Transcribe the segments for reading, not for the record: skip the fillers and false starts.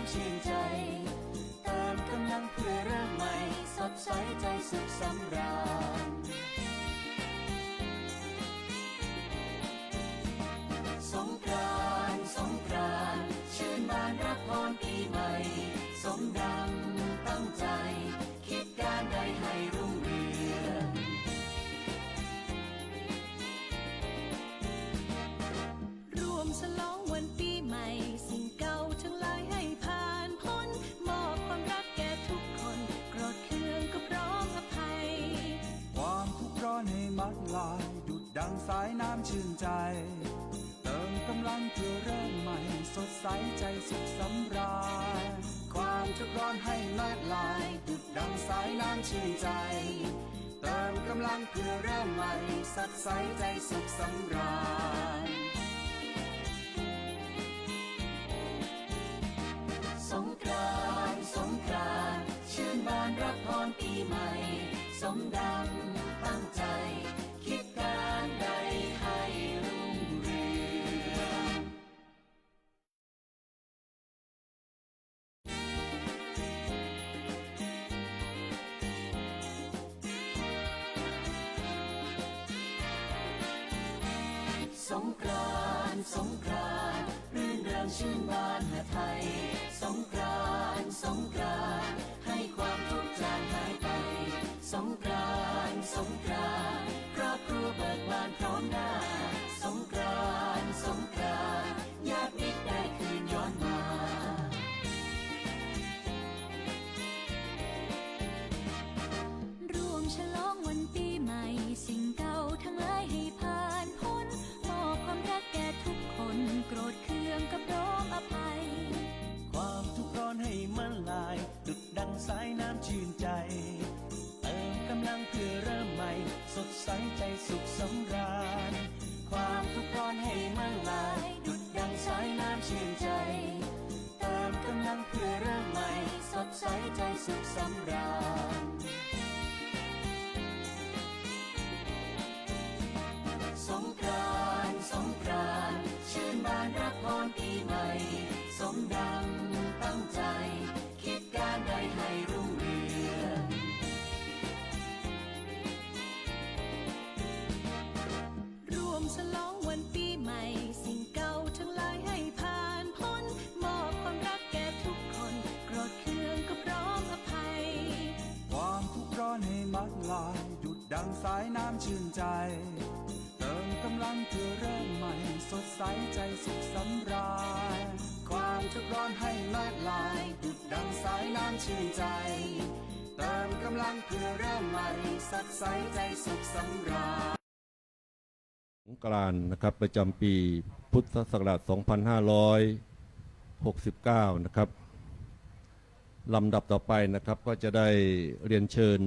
ำชื่นใจเติมกำลังเพื่อเริ่มใหม่สดใสใจสุขสำราญสงกรานต์สงกรานต์ชื่นบานรับพรปีใหม่สมดังตั้งใจคิดการใดให้รุ่งเรืองร่วมฉลองวันปีใหม่สิ่งเก่าทั้งหลายให้ผ่านพ้นมอบความรักแก่ทุกคนโกรธเคืองก็พร้อมอภัยความทุกข์ร้อนให้มัดลายดุจดังสายน้ำชื่นใจเติมกำลังเพื่อเริ่มใหม่สดใสใจสุขสำราญความทุกข์ร้อนให้มัดลายดุจดังสายน้ำชื่นใจเติมกำลังเพื่อเริ่มใหม่สดใสใจสุขสำราญสงกรานต์สงกรานต์ชื่นบานรับพรปีใหม่สมดังตั้งใจคิดการใดให้รุ่งเรืองสงกรานต์สงกรานต์รื่นเริงชื่นบานหาไทยสงกรานต์สงกรานต์ให้ความทุกข์จางหายไปสงกรานต์สงกรานต์ครอบครัวเบิกบานพร้อมหน้าสงกรานต์สงกรานต์ญาติมิตรได้คืนย้อนมาร่วมฉลองวันปีใหม่สิ่งเก่าทั้งหลายให้ผ่านพ้นมอบความรักแก่ทุกคนโกรธเคืองก็พร้อมอภัยความทุกข์ร้อนให้มันลายดุจดังสายน้ำชื่นใจเติมกำลังเพื่อเริ่มใหม่สดใสใจสุขสำราญความทุกข์ร้อนให้มันลายดุจดังสายน้ำชื่นใจเติมกำลังเพื่อเริ่มใหม่สดใสใจสุขสำราญสงกรานต์สงกรานต์ชื่นบานรับพรปีใหม่สมดังตั้งใจคิดการใดให้รุ่งเรืองร่วมฉลองวันปีใหม่สิ่งเก่าทั้งหลายให้ผ่านพ้นมอบความรักแก่ทุกคนโกรธเคืองก็พร้อมอภัยความทุกข์ร้อนให้มัดลายดุจดังสายน้ำชื่นใจเติมกำลังเพื่อเริ่มใหม่สดใสใจสุขสำราญความทุกข์ร้อนให้มัดลายดุจดังสายน้ำชื่นใจเติมกำลังเพื่อเริ่มใหม่สดใสใจสุขสำราญสงกรานต์นะครับประจำปีพุทธศักราช 2569 นะครับลำดับต่อไปนะครับก็จะได้เรียนเชิญ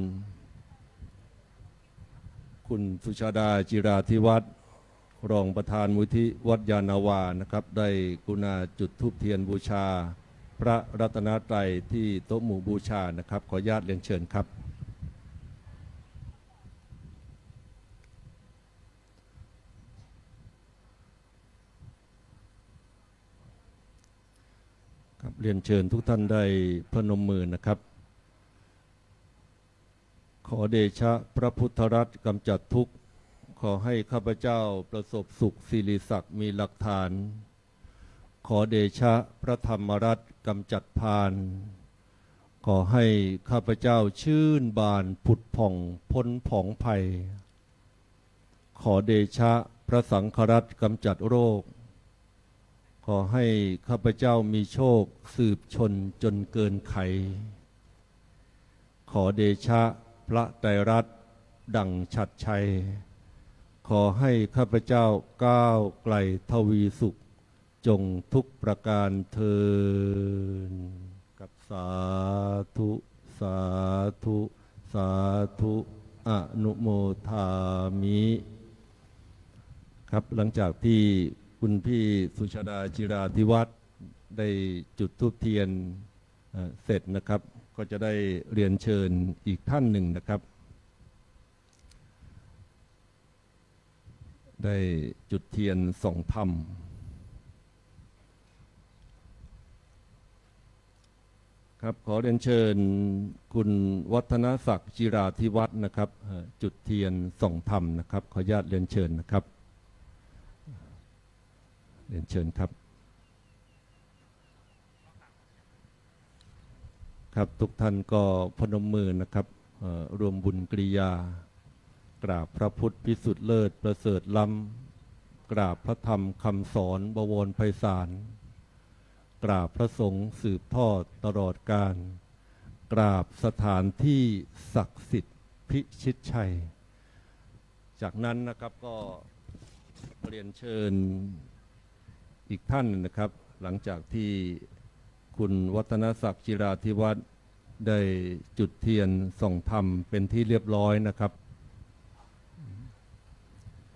คุณสุชาดาจิราธิวัฒน์รองประธานมูลที่วัดยานาวานะครับได้กรุณาจุดธูปเทียนบูชาพระรัตนตรัยที่โต๊ะหมู่บูชานะครับขออนุญาตเรียนเชิญครับเรียนเชิญทุกท่านได้พนมมือนะครับขอเดชะพระพุทธรัตน์กำจัดทุกข์ขอให้ข้าพเจ้าประสบสุขสิริศักดิ์มีหลักฐานขอเดชะพระธรรมรัตน์กำจัดพานขอให้ข้าพเจ้าชื่นบานผุดผ่องพ้นผองภัยขอเดชะพระสังฆรัตน์กำจัดโรคขอให้ข้าพเจ้ามีโชคสืบชนจนเกินไขขอเดชะพระไตรรัตน์ดังฉัตรชัยขอให้ข้าพเจ้าก้าวไกลทวีสุขจงทุกประการเทินกับสาธุสาธุสาธุอนุโมทามิครับหลังจากที่คุณพี่สุชาดาจิราธิวัฒน์ได้จุดธูปเทียนเสร็จนะครับก็จะได้เรียนเชิญอีกท่านหนึ่งนะครับได้จุดเทียนส่องธรรม ครับขอเรียนเชิญคุณวัฒนศักดิ์จิราธิวัฒน์นะครับจุดเทียนส่องธรรมนะครับขออนุญาตเรียนเชิญนะครับเรียนเชิญครับครับทุกท่านก็พนมมือนะครับรวมบุญกริยากราบพระพุทธพิสุทธิ์เลิศประเสริฐล้ำกราบพระธรรมคำสอนบวรไพศาลกราบพระสงฆ์สืบทอดตลอดกาลกราบสถานที่ศักดิ์สิทธิ์พิชิตชัยจากนั้นนะครับก็เรียนเชิญอีกท่านนะครับหลังจากที่คุณวัฒนศักดิ์จิราธิวัฒน์ได้จุดเทียนส่องธรรมเป็นที่เรียบร้อยนะครับ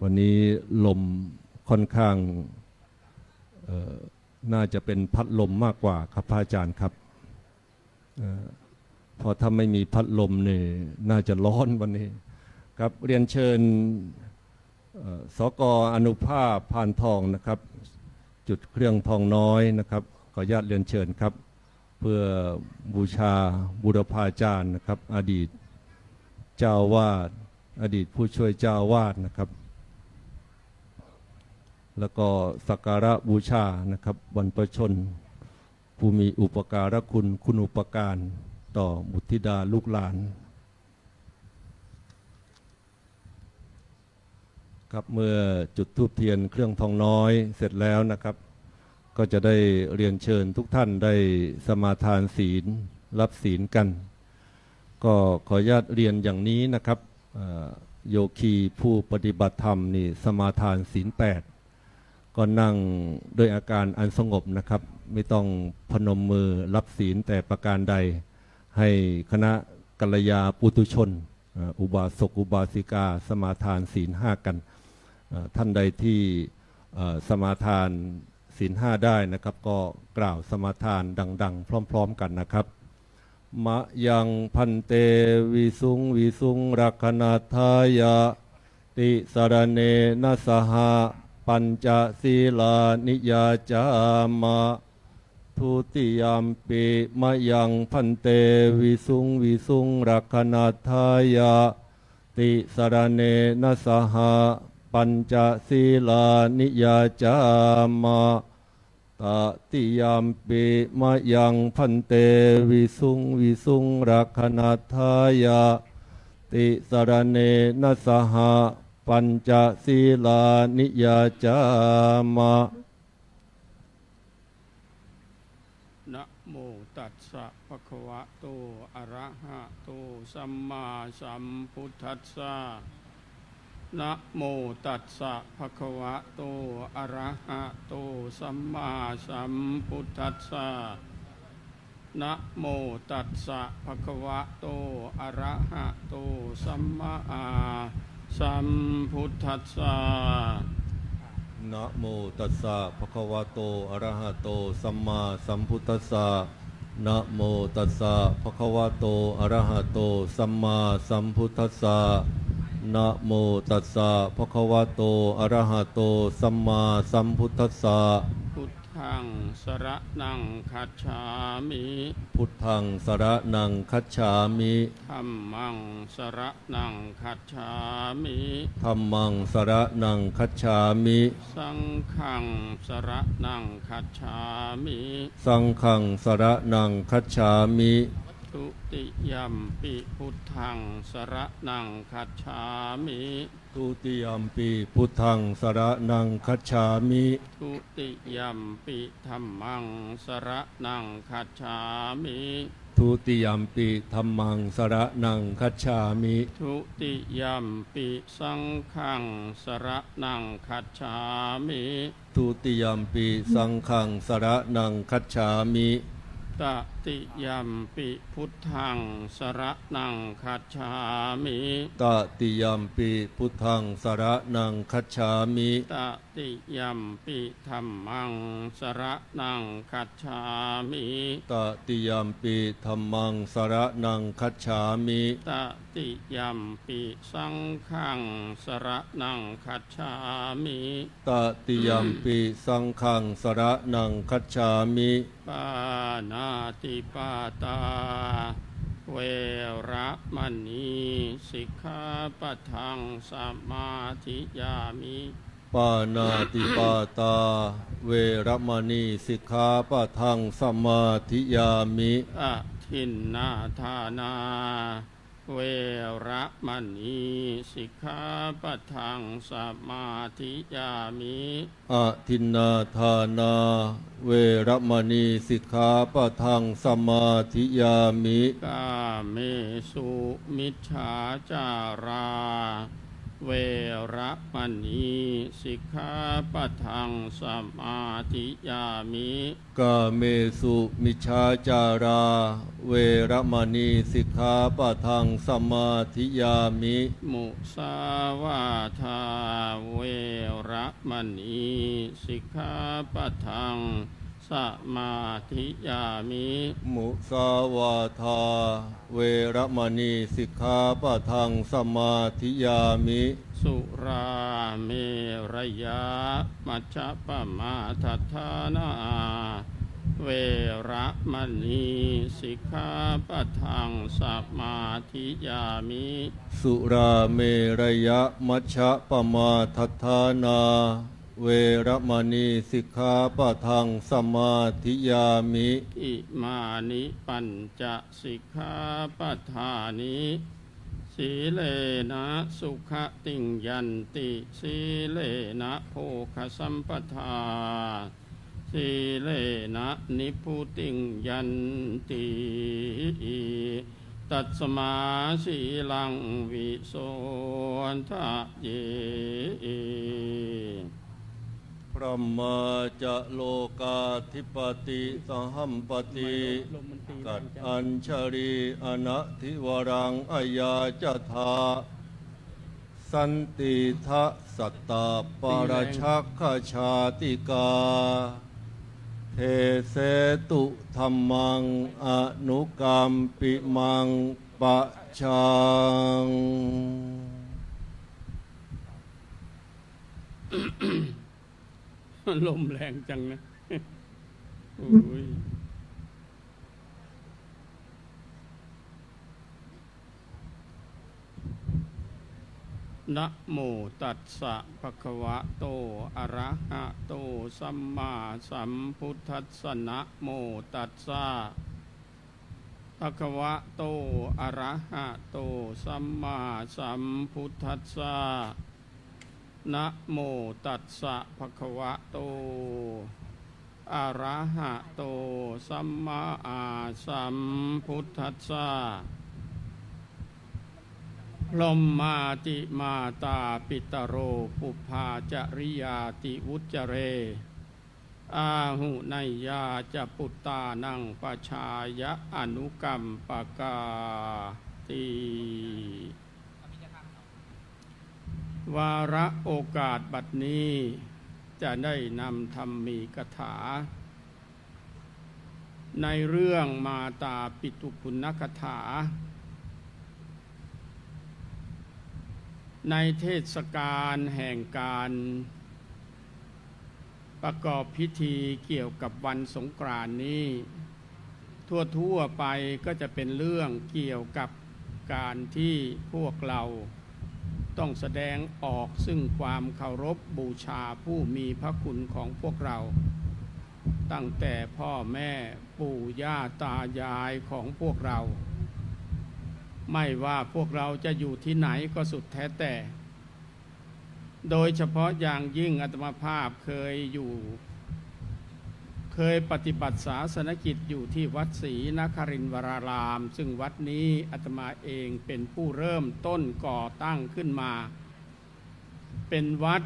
วันนี้ลมค่อนข้างน่าจะเป็นพัดลมมากกว่าครับพระอาจารย์ครับเพราะถ้าไม่มีพัดลมเนี่ยน่าจะร้อนวันนี้ครับเรียนเชิญสก.อนุภาพพานทองนะครับจุดเครื่องทองน้อยนะครับขออนุญาตเรียนเชิญครับเพื่อบูชาบุรพาจารย์นะครับอดีตเจ้าวาดอดีตผู้ช่วยเจ้าวาดนะครับแล้วก็สักการะบูชานะครับบรรพชนผู้มีอุปการะคุณอุปการต่อบุตรธิดาลูกหลานครับเมื่อจุดธูปเทียนเครื่องทองน้อยเสร็จแล้วนะครับก็จะได้เรียนเชิญทุกท่านได้สมาทานศีลรับศีลกันก็ขออนุญาตเรียนอย่างนี้นะครับโยคีผู้ปฏิบัติธรรมนี่สมาทานศีล 8ก็นั่งโดยอาการอันสงบนะครับไม่ต้องพนมมือรับศีลแต่ประการใดให้คณะกัลยาปุถุชนอุบาสกอุบาสิกาสมาทานศีล 5กันท่านใดที่สมาทานศีล 5ได้นะครับก็กล่าวสมาทานดังๆพร้อมๆกันนะครับมะยังพันเตวิสุงวิสุงรักขณาทายะติสรเนนะสหะปัญจศีลานิยาจามะทุติยามปิมะยังพันเตวิสุงวิสุงรักขณาทายะติสรเนนะสหะปัญจศีลานิยาจามะตติยามปิมะยังพันเตวิสุงวิสุงรักขณาทายะติสรเนนะสหะปัญจศีลานิยาจามะนะโมตัสสะภะคะวะโตอะระหะโตสัมมาสัมพุทธัสสะนะโมตัสสะภะคะวะโตอะระหะโตสัมมาสัมพุทธัสสะนะโมตัสสะภะคะวะโตอะระหะโตสัมมาสัมพุทธัสสะนะโมตัสสะภะคะวะโตอะระหะโตสัมมาสัมพุทธัสสะนะโมตัสสะภะคะวะโตอะระหะโตสัมมาสัมพุทธัสสะนะโมตัสสะภะคะวะโตอะระหะโตสัมมาสัมพุทธัสสะพุทธังสรณังคัจฉามิพุทธังสรณังคัจฉามิธัมมังสรณังคัจฉามิธัมมังสรณังคัจฉามิสังฆังสรณังคัจฉามิสังฆังสรณังคัจฉามิทุติยัมปิพุทธังสรณังคัจฉามิทุติยัมปิพุทธังสรณังคัจฉามิทุติยัมปิธัมมังสรณังคัจฉามิทุติยัมปิธัมมังสรณังคัจฉามิทุติยัมปิสังฆังสรณังคัจฉามิทุติยัมปิสังฆังสรณังคัจฉามิตติยัมปิพุทธังสรณังคัจฉามิตติยัมปิพุทธังสรณังคัจฉามิตติยัมปิธัมมังสรณังคัจฉามิตติยัมปิธัมมังสรณังคัจฉามิตติ ติยัมปิสังฆังสรณังคัจฉามิ ตติยัมปิสังฆังสรณังคัจฉามิ ปานาติปาตาเวระมณีสิกขาปะทังสมาธิยามิ ปานาติปาตาเวรมณีสิกขาปะทังสมาธิยามิ อะทินนาทานาเวระมณีสิกขาปะทังสมาธิยามิ อะทินนาทานาเวรมณีสิกขาปะทังสมาธิยามิ กาเมสุมิจฉาจาราเวระมณีสิกขาปะทังสมาธิยามิ กาเมสุมิชฌาจาราเวรมณีสิกขาปะทังสมาธิยามิ มุสาวาทาเวระมณีสิกขาปะทังสมาธิยามิ มุสาวาทาเวรมณีสิกขาปะทังสมาธิยามิ สุราเมรยามัชฌะปมาทัฏฐานาเวระมณีสิกขาปะทังสมาธิยามิ สุราเมรยะมัชฌะปมาทัฏฐานาเวรมณีสิกขาปะทังสมาธิยามิ อิมานิปัญจสิกขาปทานิสีเลนะสุขติงยันติสีเลนะโภคสัมปทาสีเลนะนิพุติงยันติตัสมาสีลังวิโสทะเย พระมาจะโลกาธิปติสหัมปติกัดอัญชรีอนัทิวรังอายาจธาสันติทะสัตตาปรชักขชาติกาเทเสตุธรรมังอนุกรรมปิมังปะชัง ลมแรงจังนะโอ้ยนะโมตัสสะภะคะวะโตอะระหะโตสัมมาสัมพุทธัสสะนะโมตัสสะภะคะวะโตอะระหะโตสัมมาสัมพุทธัสสะนะโมตัสสะภะคะวะโตอะระหะโตสัมมาสัมพุทธัสสะลมมาติมาตาปิตโรปุพพาจริยาติวุจเรอาหุไนยาจะปุตตานังปชายะอนุกรรมปกาติวาระโอกาสบัดนี้จะได้นำธรรมีกถาในเรื่องมาตาปิตุปุณณกถาในเทศกาลแห่งการประกอบพิธีเกี่ยวกับวันสงกรานต์นี้ทั่วไปก็จะเป็นเรื่องเกี่ยวกับการที่พวกเราต้องแสดงออกซึ่งความเคารพบูชาผู้มีพระคุณของพวกเราตั้งแต่พ่อแม่ปู่ย่าตายายของพวกเราไม่ว่าพวกเราจะอยู่ที่ไหนก็สุดแท้แต่โดยเฉพาะอย่างยิ่งอาตมาภาพเคยปฏิบัติศาสนกิจอยู่ที่วัดศรีนครินทรารามซึ่งวัดนี้อาตมาเองเป็นผู้เริ่มต้นก่อตั้งขึ้นมาเป็นวัด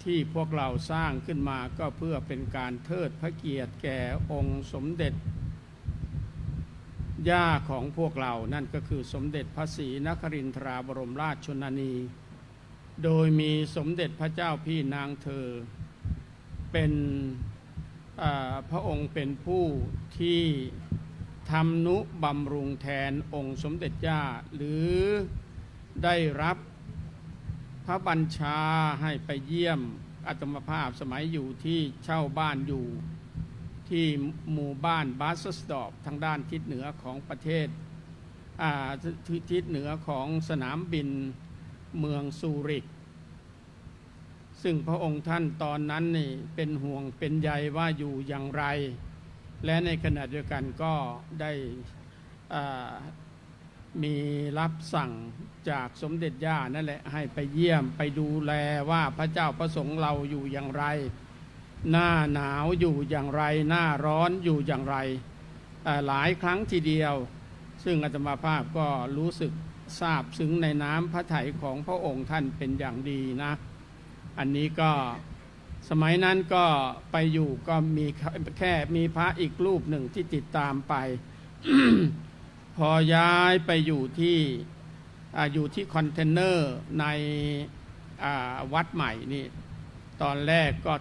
ที่พวกเราสร้างขึ้นมาก็เพื่อเป็นการเทิดพระเกียรติแก่องค์สมเด็จย่าของพวกเรานั่นก็คือสมเด็จพระศรีนครินทราบรมราชชนนีโดยมีสมเด็จพระเจ้าพี่นางเธอเป็นพระองค์เป็นผู้ที่ทำนุบำรุงแทนองค์สมเด็จย่าหรือ ได้รับพระบัญชาให้ไปเยี่ยมอาตมาภาพสมัยอยู่ที่เช่าบ้านอยู่ที่หมู่บ้านบาสสดอบทางด้านทิศเหนือของประเทศทิศเหนือของสนามบินเมืองซูริกซึ่งพระองค์ท่านตอนนั้นนี่เป็นห่วงเป็นใยว่าอยู่อย่างไรและในขณะเดียวกันก็ได้มีรับสั่งจากสมเด็จย่านั่นแหละให้ไปเยี่ยมไปดูแลว่าพระเจ้าประสงค์เราอยู่อย่างไรหน้าหนาวอยู่อย่างไรหน้าร้อนอยู่อย่างไรหลายครั้งทีเดียวซึ่งอาตมาภาพก็รู้สึกซาบซึ้งในน้ำพระทัยของพระองค์ท่านเป็นอย่างดีนะอันนี้ก็สมัยนั้นก็ไปอยู่ก็มีแค่มีพระอีกรูปหนึ่งที่ติดตามไป พอย้ายไปอยู่ที่คอนเทนเนอร์ในวัดใหม่นี่ตอนแรกก็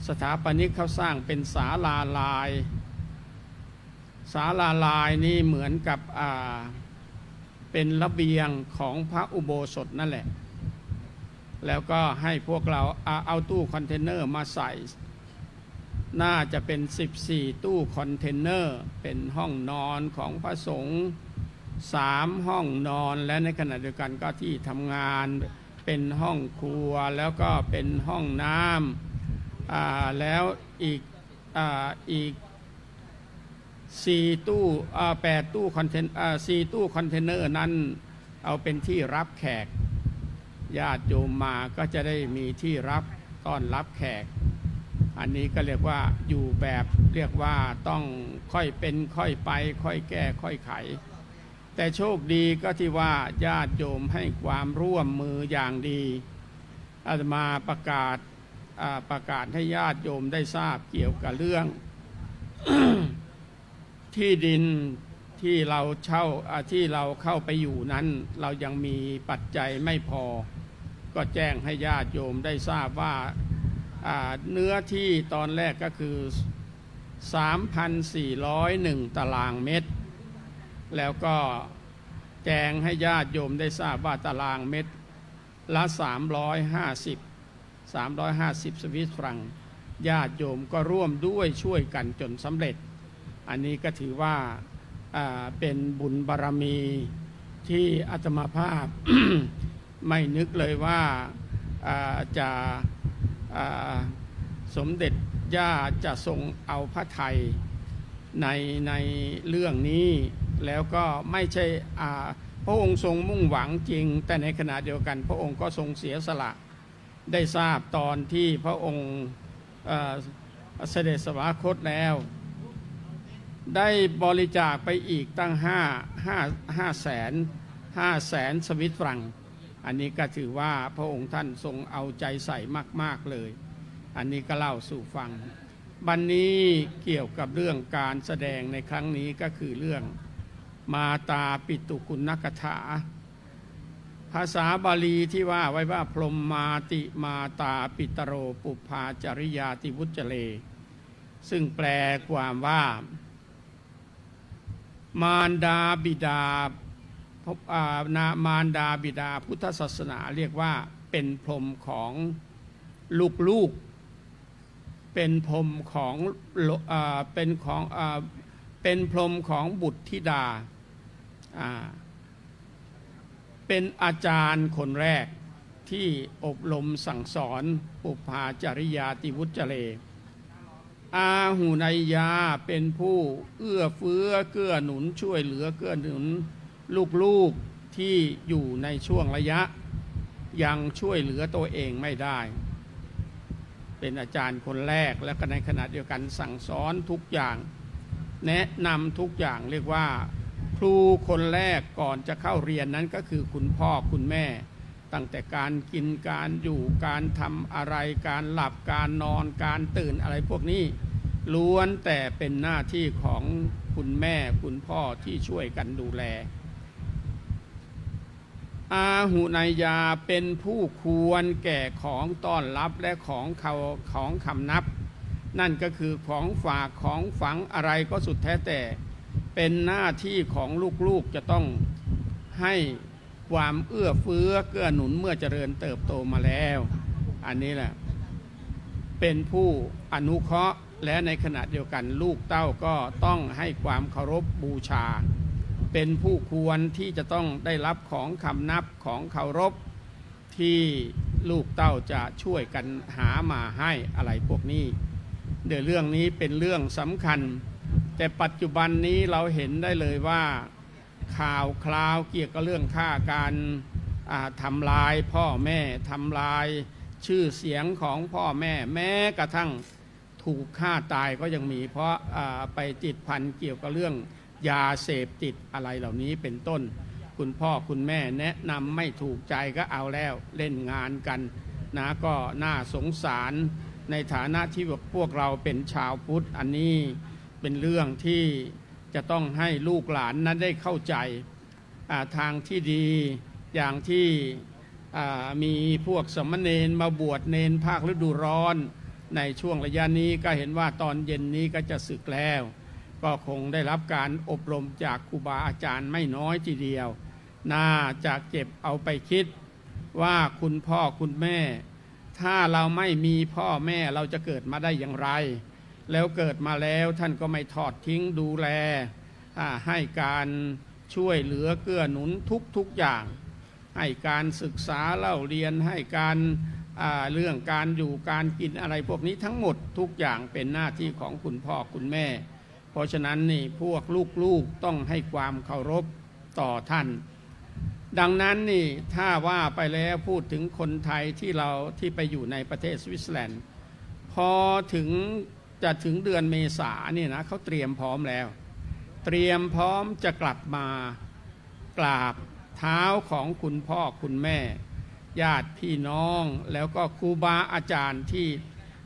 สถาปนิกเขาสร้างเป็นศาลาลายนี่เหมือนกับเป็นระเบียงของพระอุโบสถนั่นแหละแล้วก็ให้พวกเราเอาตู้คอนเทนเนอร์มาใส่น่าจะเป็น14ตู้คอนเทนเนอร์เป็นห้องนอนของพระสงฆ์3ห้องนอนและในขณะเดียวกันก็ที่ทำงานเป็นห้องครัวแล้วก็เป็นห้องน้ำแล้วอีก4ตู้8ตู้คอนเทน4ตู้คอนเทนเนอร์นั้นเอาเป็นที่รับแขกญาติโยมมาก็จะได้มีที่รับต้อนรับแขกอันนี้ก็เรียกว่าอยู่แบบเรียกว่าต้องค่อยเป็นค่อยไปค่อยแก้ค่อยไขแต่โชคดีก็ที่ว่าญาติโยมให้ความร่วมมืออย่างดีอาตมาประกาศให้ญาติโยมได้ทราบเกี่ยวกับเรื่อง ที่ดินที่เราเช่าที่เราเข้าไปอยู่นั้นเรายังมีปัจจัยไม่พอก็แจ้งให้ญาติโยมได้ทราบว่าเนื้อที่ตอนแรกก็คือ 3,401 ตารางเมตรแล้วก็แจ้งให้ญาติโยมได้ทราบว่าตารางเมตรละ350สวิสฟรังญาติโยมก็ร่วมด้วยช่วยกันจนสำเร็จอันนี้ก็ถือว่าเป็นบุญบารมีที่อาตมาภาพ ไม่นึกเลยว่าจะสมเด็จย่าจะทรงเอาพระทัยในเรื่องนี้แล้วก็ไม่ใช่พระองค์ทรงมุ่งหวังจริงแต่ในขณะเดียวกันพระองค์ก็ทรงเสียสละได้ทราบตอนที่พระองค์เสด็จสวรรคตแล้วได้บริจาคไปอีกตั้ง5แสนสวิสฟรังอันนี้ก็ถือว่าพระองค์ท่านทรงเอาใจใส่มากๆเลยอันนี้ก็เล่าสู่ฟังบัดนี้เกี่ยวกับเรื่องการแสดงในครั้งนี้ก็คือเรื่องมาตาปิตุกุณกถาภาษาบาลีที่ว่าไว้ว่าพรหมมาติมาตาปิตโรปุพพาจริยาติวุจเจเลซึ่งแปลความว่ามารดาบิดพุทธศาสนาเรียกว่าเป็นพรหมของลูกๆเป็นพรหมของเป็นพรหมของบุตรธิดาเป็นอาจารย์คนแรกที่อบรมสั่งสอนปุพพาจริยาติวุจเจเลอาหูนายยาเป็นผู้เอื้อเฟื้อเกื้อหนุนช่วยเหลือเกื้อหนุนลูกๆที่อยู่ในช่วงระยะยังช่วยเหลือตัวเองไม่ได้เป็นอาจารย์คนแรกและก็ในขณะเดียวกันสั่งสอนทุกอย่างแนะนำทุกอย่างเรียกว่าครูคนแรกก่อนจะเข้าเรียนนั้นก็คือคุณพ่อคุณแม่ตั้งแต่การกินการอยู่การทำอะไรการหลับการนอนการตื่นอะไรพวกนี้ล้วนแต่เป็นหน้าที่ของคุณแม่คุณพ่อที่ช่วยกันดูแลอาหุนายาเป็นผู้ควรแก่ของต้อนรับและของคำนับนั่นก็คือของฝากของฝังอะไรก็สุดแท้แต่เป็นหน้าที่ของลูกๆจะต้อง ให้ความเอื้อเฟื้อเกื้อหนุนเมื่อเจริญเติบโตมาแล้วอันนี้แหละเป็นผู้อนุเคราะห์และในขณะเดียวกันลูกเต้าก็ต้องให้ความเคารพบูชาเป็นผู้ควรที่จะต้องได้รับของคำนับของเคารพที่ลูกเต้าจะช่วยกันหามาให้อะไรพวกนี้เดี๋ยวเรื่องนี้เป็นเรื่องสำคัญแต่ปัจจุบันนี้เราเห็นได้เลยว่าข่าวคราวเกี่ยวกับเรื่องฆ่าการทำลายพ่อแม่ทำลายชื่อเสียงของพ่อแม่แม้กระทั่งถูกฆ่าตายก็ยังมีเพราะไปติดพันเกี่ยวกับเรื่องยาเสพติดอะไรเหล่านี้เป็นต้นคุณพ่อคุณแม่แนะนำไม่ถูกใจก็เอาแล้วเล่นงานกันนะก็น่าสงสารในฐานะที่พวกเราเป็นชาวพุทธอันนี้เป็นเรื่องที่จะต้องให้ลูกหลานนั้นได้เข้าใจทางที่ดีอย่างที่มีพวกสมณเณรมาบวชเนนภาคฤดูร้อนในช่วงระยะนี้ก็เห็นว่าตอนเย็นนี้ก็จะสึกแล้วก็คงได้รับการอบรมจากครูบาอาจารย์ไม่น้อยทีเดียวน่าจะเก็บเอาไปคิดว่าคุณพ่อคุณแม่ถ้าเราไม่มีพ่อแม่เราจะเกิดมาได้อย่างไรแล้วเกิดมาแล้วท่านก็ไม่ทอดทิ้งดูแลให้การช่วยเหลือเกื้อหนุนทุกอย่างให้การศึกษาเล่าเรียนให้การเรื่องการอยู่การกินอะไรพวกนี้ทั้งหมดทุกอย่างเป็นหน้าที่ของคุณพ่อคุณแม่เพราะฉะนั้นนี่พวกลูกๆต้องให้ความเคารพต่อท่านดังนั้นนี่ถ้าว่าไปแล้วพูดถึงคนไทยที่ไปอยู่ในประเทศสวิตเซอร์แลนด์พอจะถึงเดือนเมษาเนี่ยนะเขาเตรียมพร้อมแล้วเตรียมพร้อมจะกลับมากราบเท้าของคุณพ่อคุณแม่ญาติพี่น้องแล้วก็ครูบาอาจารย์ที่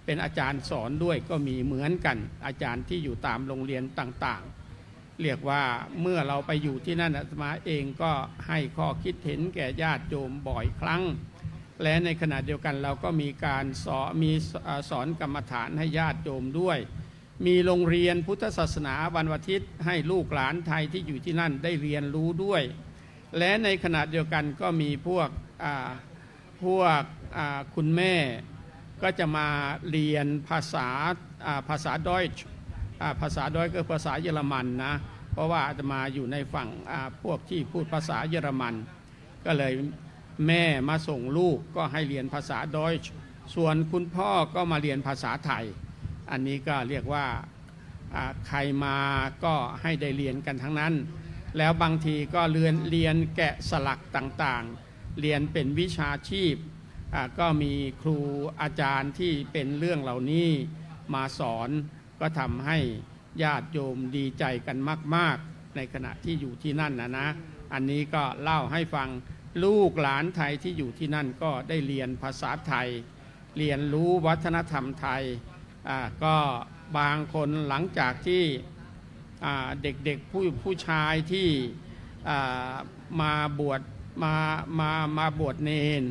เป็นอาจารย์สอนด้วยก็มีเหมือนกันอาจารย์ที่อยู่ตามโรงเรียนต่างๆเรียกว่าเมื่อเราไปอยู่ที่นั่นอาตมาเองก็ให้ข้อคิดเห็นแก่ญาติโยมบ่อยครั้งและในขณะเดียวกันเราก็มีการสอนกรรมฐานให้ญาติโยมด้วยมีโรงเรียนพุทธศาสนาวันอาทิตย์ให้ลูกหลานไทยที่อยู่ที่นั่นได้เรียนรู้ด้วยและในขณะเดียวกันก็มีพวกคุณแม่ก็จะมาเรียนภาษาดอยช์ภาษาดอยก็ภาษาเยอรมันนะเพราะว่าจะมาอยู่ในฝั่งพวกที่พูดภาษาเยอรมันก็เลยแม่มาส่งลูกก็ให้เรียนภาษาดอยช์ส่วนคุณพ่อก็มาเรียนภาษาไทยอันนี้ก็เรียกว่าใครมาก็ให้ได้เรียนกันทั้งนั้นแล้วบางทีก็เรียนแกะสลักต่างๆเรียนเป็นวิชาชีพก็มีครูอาจารย์ที่เป็นเรื่องเหล่านี้มาสอนก็ทำให้ญาติโยมดีใจกันมากๆในขณะที่อยู่ที่นั่นนะอันนี้ก็เล่าให้ฟังลูกหลานไทยที่อยู่ที่นั่นก็ได้เรียนภาษาไทยเรียนรู้วัฒนธรรมไทยก็บางคนหลังจากที่เด็กๆผู้ชายที่มาบวชเนร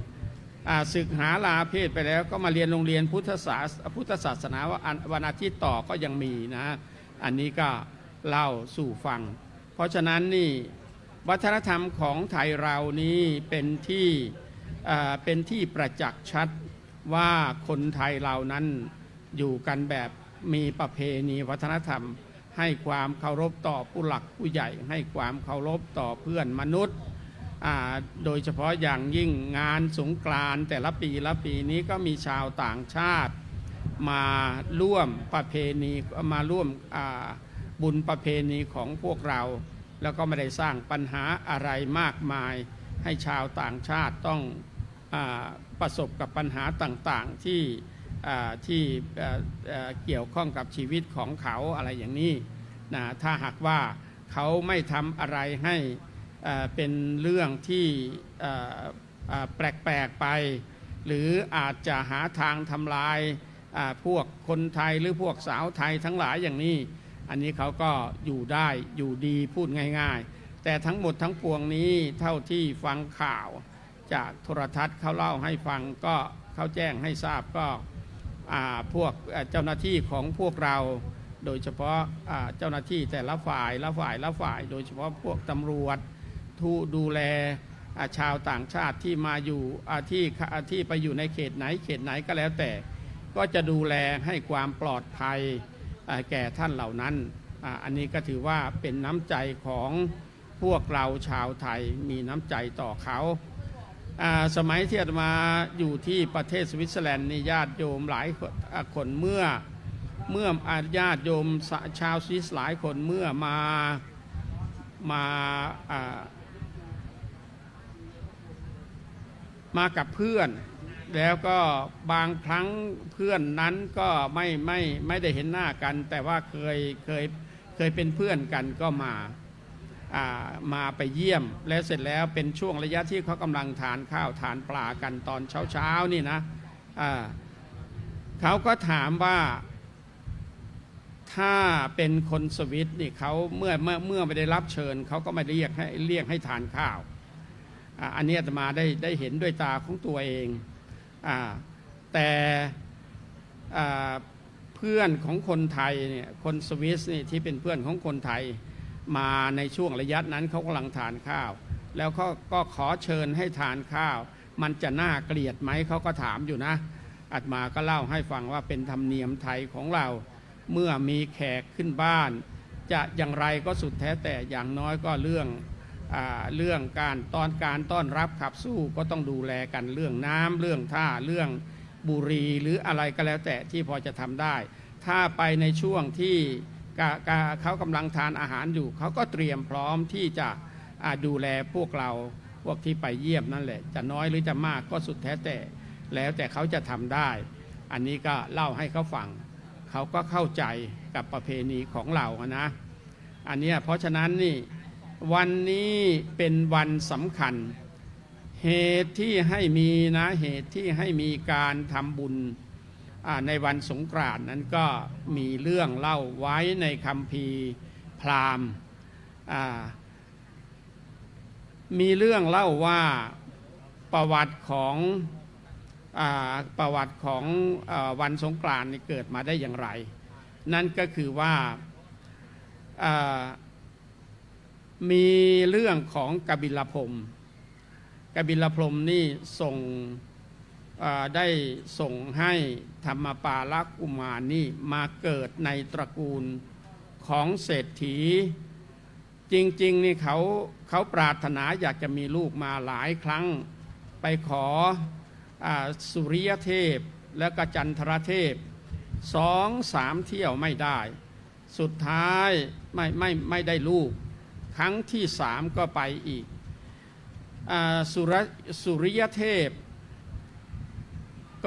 ศึกหาลาเพศไปแล้วก็มาเรียนโรงเรียนพุทธศาสนาวันอาทิตย์ต่อก็ยังมีนะอันนี้ก็เล่าสู่ฟังเพราะฉะนั้นนี่วัฒนธรรมของไทยเรานี้เป็นที่ประจักษ์ชัดว่าคนไทยเรานั้นอยู่กันแบบมีประเพณีวัฒนธรรมให้ความเคารพต่อผู้หลักผู้ใหญ่ให้ความเคารพต่อเพื่อนมนุษย์โดยเฉพาะอย่างยิ่งงานสงกรานต์แต่ละปีนี้ก็มีชาวต่างชาติมาร่วมประเพณีมาร่วมบุญประเพณีของพวกเราแล้วก็ไม่ได้สร้างปัญหาอะไรมากมายให้ชาวต่างชาติต้องประสบกับปัญหาต่างๆที่เกี่ยวข้องกับชีวิตของเขาอะไรอย่างนี้นะถ้าหากว่าเขาไม่ทำอะไรให้เป็นเรื่องที่แปลกๆไปหรืออาจจะหาทางทำลายพวกคนไทยหรือพวกสาวไทยทั้งหลายอย่างนี้อันนี้เขาก็อยู่ได้อยู่ดีพูดง่ายๆแต่ทั้งหมดทั้งปวงนี้เท่าที่ฟังข่าวจากโทรทัศน์เขาเล่าให้ฟังก็เขาแจ้งให้ทราบก็พวกเจ้าหน้าที่ของพวกเราโดยเฉพาะเจ้าหน้าที่แต่ละฝ่ายโดยเฉพาะพวกตำรวจ ดูแลชาวต่างชาติที่มาอยู่ที่ไปอยู่ในเขตไหนก็แล้วแต่ก็จะดูแลให้ความปลอดภัยแก่ท่านเหล่านั้นอันนี้ก็ถือว่าเป็นน้ำใจของพวกเราชาวไทยมีน้ำใจต่อเขาสมัยที่อาตมาอยู่ที่ประเทศสวิตเซอร์แลนด์นี่ญาติโยมหลายคนเมื่อญาติโยมชาวสวิสหลายคนเมื่อมากับเพื่อนแล้วก็บางครั้งเพื่อนนั้นก็ไม่ได้เห็นหน้ากันแต่ว่าเคยเป็นเพื่อนกันก็มาไปเยี่ยมแล้วเสร็จแล้วเป็นช่วงระยะที่เขากำลังทานข้าวทานปลากันตอนเช้านี่นะเขาก็ถามว่าถ้าเป็นคนสวิตนี่เขาเมื่อไม่ได้รับเชิญเขาก็ไม่เรียกให้ทานข้าวอันนี้อาตมาได้เห็นด้วยตาของตัวเองแต่เพื่อนของคนไทยเนี่ยคนสวิสนี่ที่เป็นเพื่อนของคนไทยมาในช่วงระยะนั้นเขากำลังทานข้าวแล้วเขาก็ขอเชิญให้ทานข้าวมันจะน่าเกลียดไหมเขาก็ถามอยู่นะอาตมาก็เล่าให้ฟังว่าเป็นธรรมเนียมไทยของเราเมื่อมีแขกขึ้นบ้านจะอย่างไรก็สุดแท้แต่อย่างน้อยก็เรื่องการต้อนรับขับสู้ก็ต้องดูแลกันเรื่องน้ำเรื่องท่าเรื่องบุหรี่หรืออะไรก็แล้วแต่ที่พอจะทำได้ถ้าไปในช่วงที่เขากำลังทานอาหารอยู่เขาก็เตรียมพร้อมที่จะดูแลพวกเราพวกที่ไปเยี่ยมนั่นแหละจะน้อยหรือจะมากก็สุดแท้แต่แล้วแต่เขาจะทำได้อันนี้ก็เล่าให้เขาฟังเขาก็เข้าใจกับประเพณีของเรานะอันนี้เพราะฉะนั้นนี่วันนี้เป็นวันสำคัญเหตุที่ให้มีการทำบุญในวันสงกรานต์นั้นก็มีเรื่องเล่าไว้ในคัมภีร์พราหมณ์มีเรื่องเล่าว่าประวัติของวันสงกรานต์นี่เกิดมาได้อย่างไรนั่นก็คือว่ามีเรื่องของกบิลพรหมนี่ได้ส่งให้ธรรมปาลกุมารนี่มาเกิดในตระกูลของเศรษฐีจริงๆนี่เขาปรารถนาอยากจะมีลูกมาหลายครั้งไปขอสุริยเทพและก็จันทรเทพ2-3 เที่ยวไม่ได้สุดท้ายไม่ได้ลูกครั้งที่3ก็ไปอีกสุริยเทพ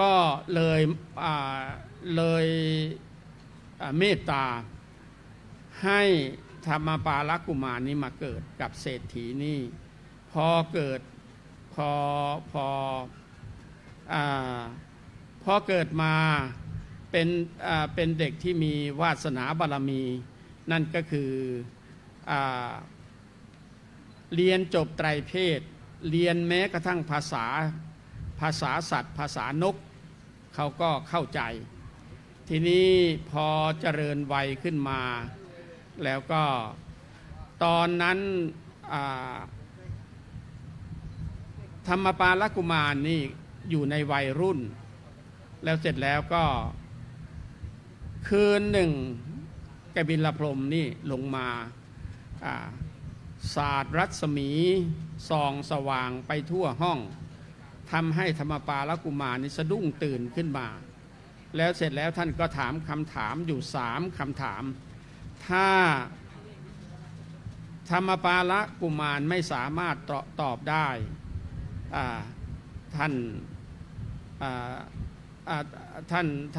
ก็เลยเมตตาให้ธรรมปาลกุมารนี้มาเกิดกับเศรษฐีนี่พอเกิดมาเป็นเด็กที่มีวาสนาบารมีนั่นก็คือเรียนจบไตรเพศเรียนแม้กระทั่งภาษาสัตว์ภาษานกเขาก็เข้าใจทีนี้พอเจริญวัยขึ้นมาแล้วก็ตอนนั้นธรรมปาลกุมารนี่อยู่ในวัยรุ่นแล้วเสร็จแล้วก็คืนหนึ่งกบิลพรหมนี่ลงมาสาดรัศมีส่องสว่างไปทั่วห้องทำให้ธรรมปาลกุมารนี่สะดุ้งตื่นขึ้นมาแล้วเสร็จแล้วท่านก็ถามคำถามอยู่3 คำถามถ้าธรรมปาลกุมารไม่สามารถตอบได้ท่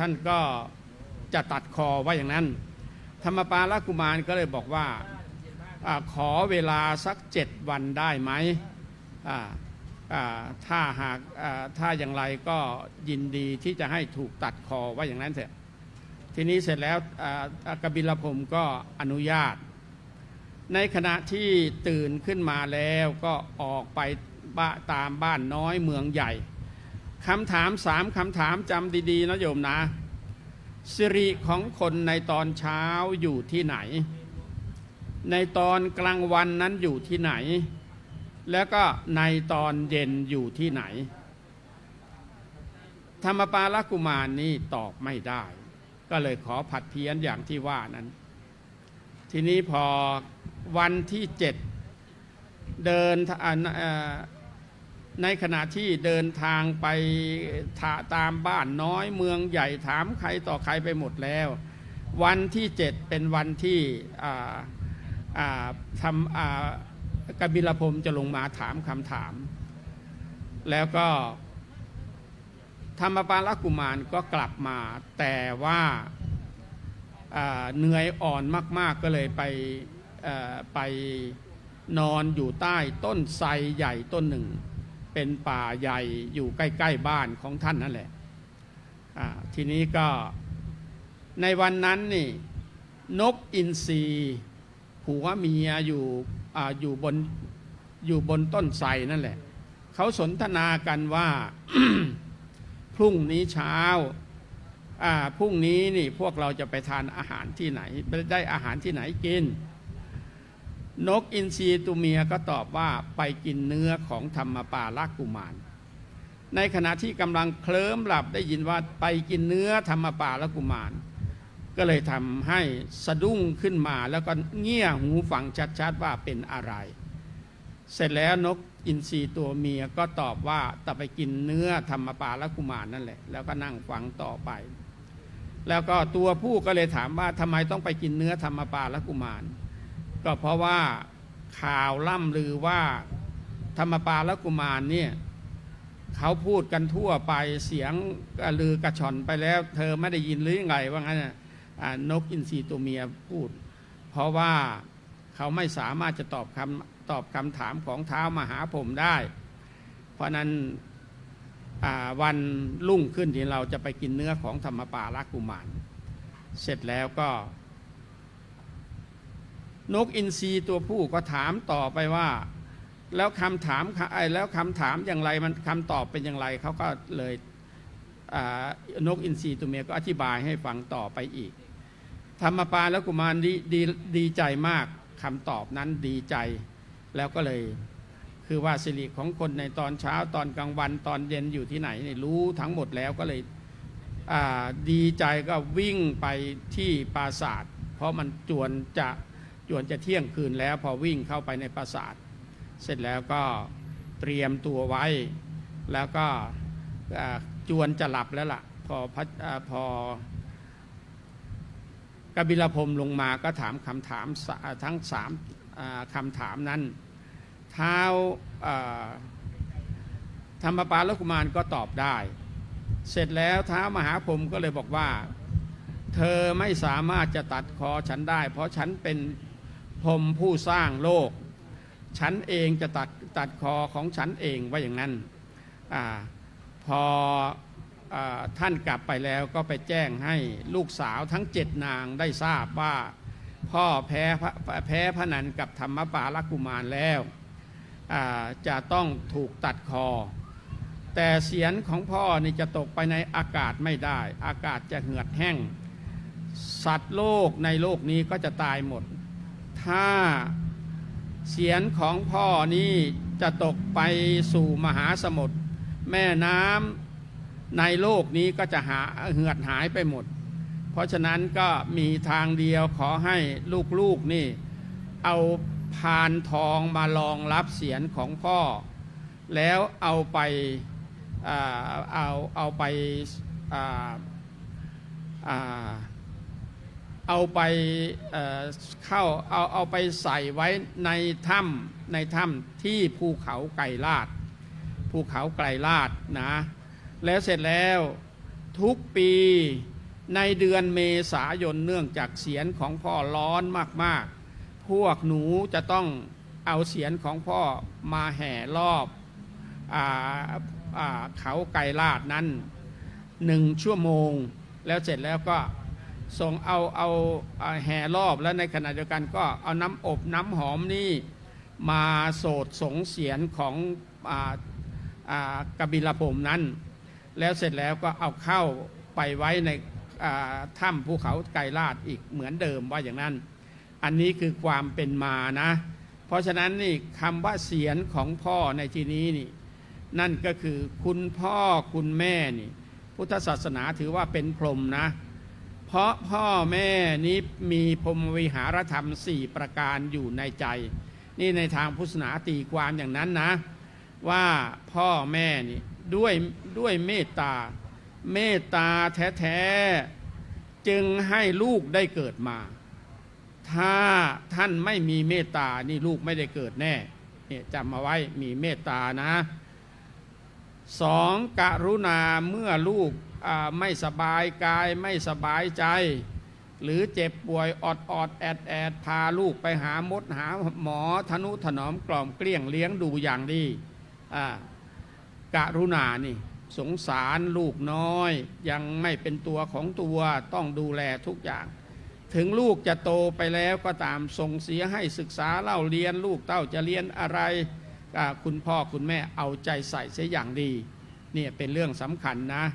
านก็จะตัดคอว่าอย่างนั้นธรรมปาลกุมารก็เลยบอกว่าขอเวลาสัก7 วันได้ไหมถ้าอย่างไรก็ยินดีที่จะให้ถูกตัดคอว่าอย่างนั้นเถอะทีนี้เสร็จแล้วกบิลพรหมก็อนุญาตในขณะที่ตื่นขึ้นมาแล้วก็ออกไปตามบ้านน้อยเมืองใหญ่คำถาม3 คำถามจำดีๆนะโยมนะสิริของคนในตอนเช้าอยู่ที่ไหนในตอนกลางวันนั้นอยู่ที่ไหน แล้วก็ในตอนเย็นอยู่ที่ไหนธรรมปาลกุมารนี่ตอบไม่ได้ ก็เลยขอผัดเพี้ยนอย่างที่ว่านั้นทีนี้พอวันที่7เดินในขณะที่เดินทางไปตามบ้านน้อยเมืองใหญ่ถามใครต่อใครไปหมดแล้ววันที่7เป็นวันที่กบิลพรหมจะลงมาถามคำถามแล้วก็ธรรมปาลกุมารก็กลับมาแต่ว่าเหนื่อยอ่อนมากๆก็เลยไปนอนอยู่ใต้ต้นไทรใหญ่ต้นหนึ่งเป็นป่าใหญ่อยู่ใกล้ๆบ้านของท่านนั่นแหละทีนี้ก็ในวันนั้นนี่นกอินทรีผัวเมียอยู่บนต้นไทรนั่นแหละเขาสนทนากันว่า พรุ่งนี้เช้าพรุ่งนี้นี่พวกเราจะไปทานอาหารที่ไหนได้อาหารที่ไหนกินนกอินทรีตัวเมียก็ตอบว่าไปกินเนื้อของธรรมปาลกุมารในขณะที่กำลังเคลิ้มหลับได้ยินว่าไปกินเนื้อธรรมปาลกุมารก็เลยทำให้สะดุ้งขึ้นมาแล้วก็เงี่ยหูฟังชัดๆว่าเป็นอะไรเสร็จแล้วนกอินทรีตัวเมียก็ตอบว่าจะไปกินเนื้อธรรมปาลกุมารนั่นแหละแล้วก็นั่งฟังต่อไปแล้วก็ตัวผู้ก็เลยถามว่าทำไมต้องไปกินเนื้อธรรมปาลกุมารก็เพราะว่าข่าวล่ำลือว่าธรรมปาลกุมารเนี่ยเขาพูดกันทั่วไปเสียงลือกระชอนไปแล้วเธอไม่ได้ยินหรือยังไงว่างั้นนกอินทรีตัวเมียพูดเพราะว่าเขาไม่สามารถจะตอบคำถามของท้าวมหาพรหมได้เพราะนั้นวันรุ่งขึ้นที่เราจะไปกินเนื้อของธรรมปาลกุมารเสร็จแล้วก็นกอินทรีตัวผู้ก็ถามต่อไปว่าแล้วคำถามอย่างไรมันคำตอบเป็นอย่างไรเขาก็เลยนกอินทรีตัวเมียก็อธิบายให้ฟังต่อไปอีกธรรมปาลกุมารดีใจมากคำตอบนั้นดีใจแล้วก็เลยคือว่าสิริของคนในตอนเช้าตอนกลางวันตอนเย็นอยู่ที่ไหนนี่รู้ทั้งหมดแล้วก็เลยดีใจก็วิ่งไปที่ปราสาทเพราะมันจวนจะเที่ยงคืนแล้วพอวิ่งเข้าไปในปราสาทเสร็จแล้วก็เตรียมตัวไว้แล้วก็จวนจะหลับแล้วล่ะพอกบิลพรหมลงมาก็ถามคำถามทั้ง3คำถามนั้นท้าวธรรมปาลกุมารก็ตอบได้เสร็จแล้วท้าวมหาพรหมก็เลยบอกว่าเธอไม่สามารถจะตัดคอฉันได้เพราะฉันเป็นพรหมผู้สร้างโลกฉันเองจะตัดคอของฉันเองว่าอย่างนั้นพอท่านกลับไปแล้วก็ไปแจ้งให้ลูกสาวทั้ง7นางได้ทราบว่าพ่อแพ้พนันกับธรรมปาลกุมารแล้วจะต้องถูกตัดคอแต่เสียงของพ่อนี่จะตกไปในอากาศไม่ได้อากาศจะเหือดแห้งสัตว์โลกในโลกนี้ก็จะตายหมดถ้าเสียงของพ่อนี้จะตกไปสู่มหาสมุทรแม่น้ำในโลกนี้ก็จะเหือดหายไปหมดเพราะฉะนั้นก็มีทางเดียวขอให้ลูกๆนี่เอาพานทองมารองรับเสียงของพ่อแล้วเอาไปเอาไปใส่ไว้ในถ้ำที่ภูเขาไกรลาดนะแล้วเสร็จแล้วทุกปีในเดือนเมษายนเนื่องจากเสียงของพ่อร้อนมากๆพวกหนูจะต้องเอาเสียงของพ่อมาแห่รอบเขาไกรลาดนั้น1 ชั่วโมงแล้วเสร็จแล้วก็ส่งเอาแห่รอบแล้วในขณะเดียวกันก็เอาน้ำอบน้ำหอมนี่มาโสดสงเสียงของกบิลพรหมนั้นแล้วเสร็จแล้วก็เอาเข้าไปไว้ในถ้ำภูเขาไกรลาดอีกเหมือนเดิมว่าอย่างนั้นอันนี้คือความเป็นมานะ เพราะฉะนั้นนี่คำว่าเสียรของพ่อในที่นี้นี่นั่นก็คือคุณพ่อคุณแม่นี่พุทธศาสนาถือว่าเป็นพรหมนะเพราะพ่อแม่นี้มีพรหมวิหารธรรม4ประการอยู่ในใจนี่ในทางพุทธศาสนาตีความอย่างนั้นนะว่าพ่อแม่นี่ด้วยเมตตาแท้ๆจึงให้ลูกได้เกิดมาถ้าท่านไม่มีเมตตานี่ลูกไม่ได้เกิดแน่เนี่ยจำมาไว้มีเมตตานะ2กรุณาเมื่อลูกไม่สบายกายไม่สบายใจหรือเจ็บป่วยอดแอดพาลูกไปหาหาหมอทนุถนอมกล่อมเกลี้ยงเลี้ยงดูอย่างดีกรุณานี่สงสารลูกน้อยยังไม่เป็นตัวของตัวต้องดูแลทุกอย่างถึงลูกจะโตไปแล้วก็ตามส่งเสียให้ศึกษาเล่าเรียนลูกเต้าจะเรียนอะไรคุณพ่อคุณแม่เอาใจใส่เสียอย่างดีเนี่ยเป็นเรื่องสำคัญนะ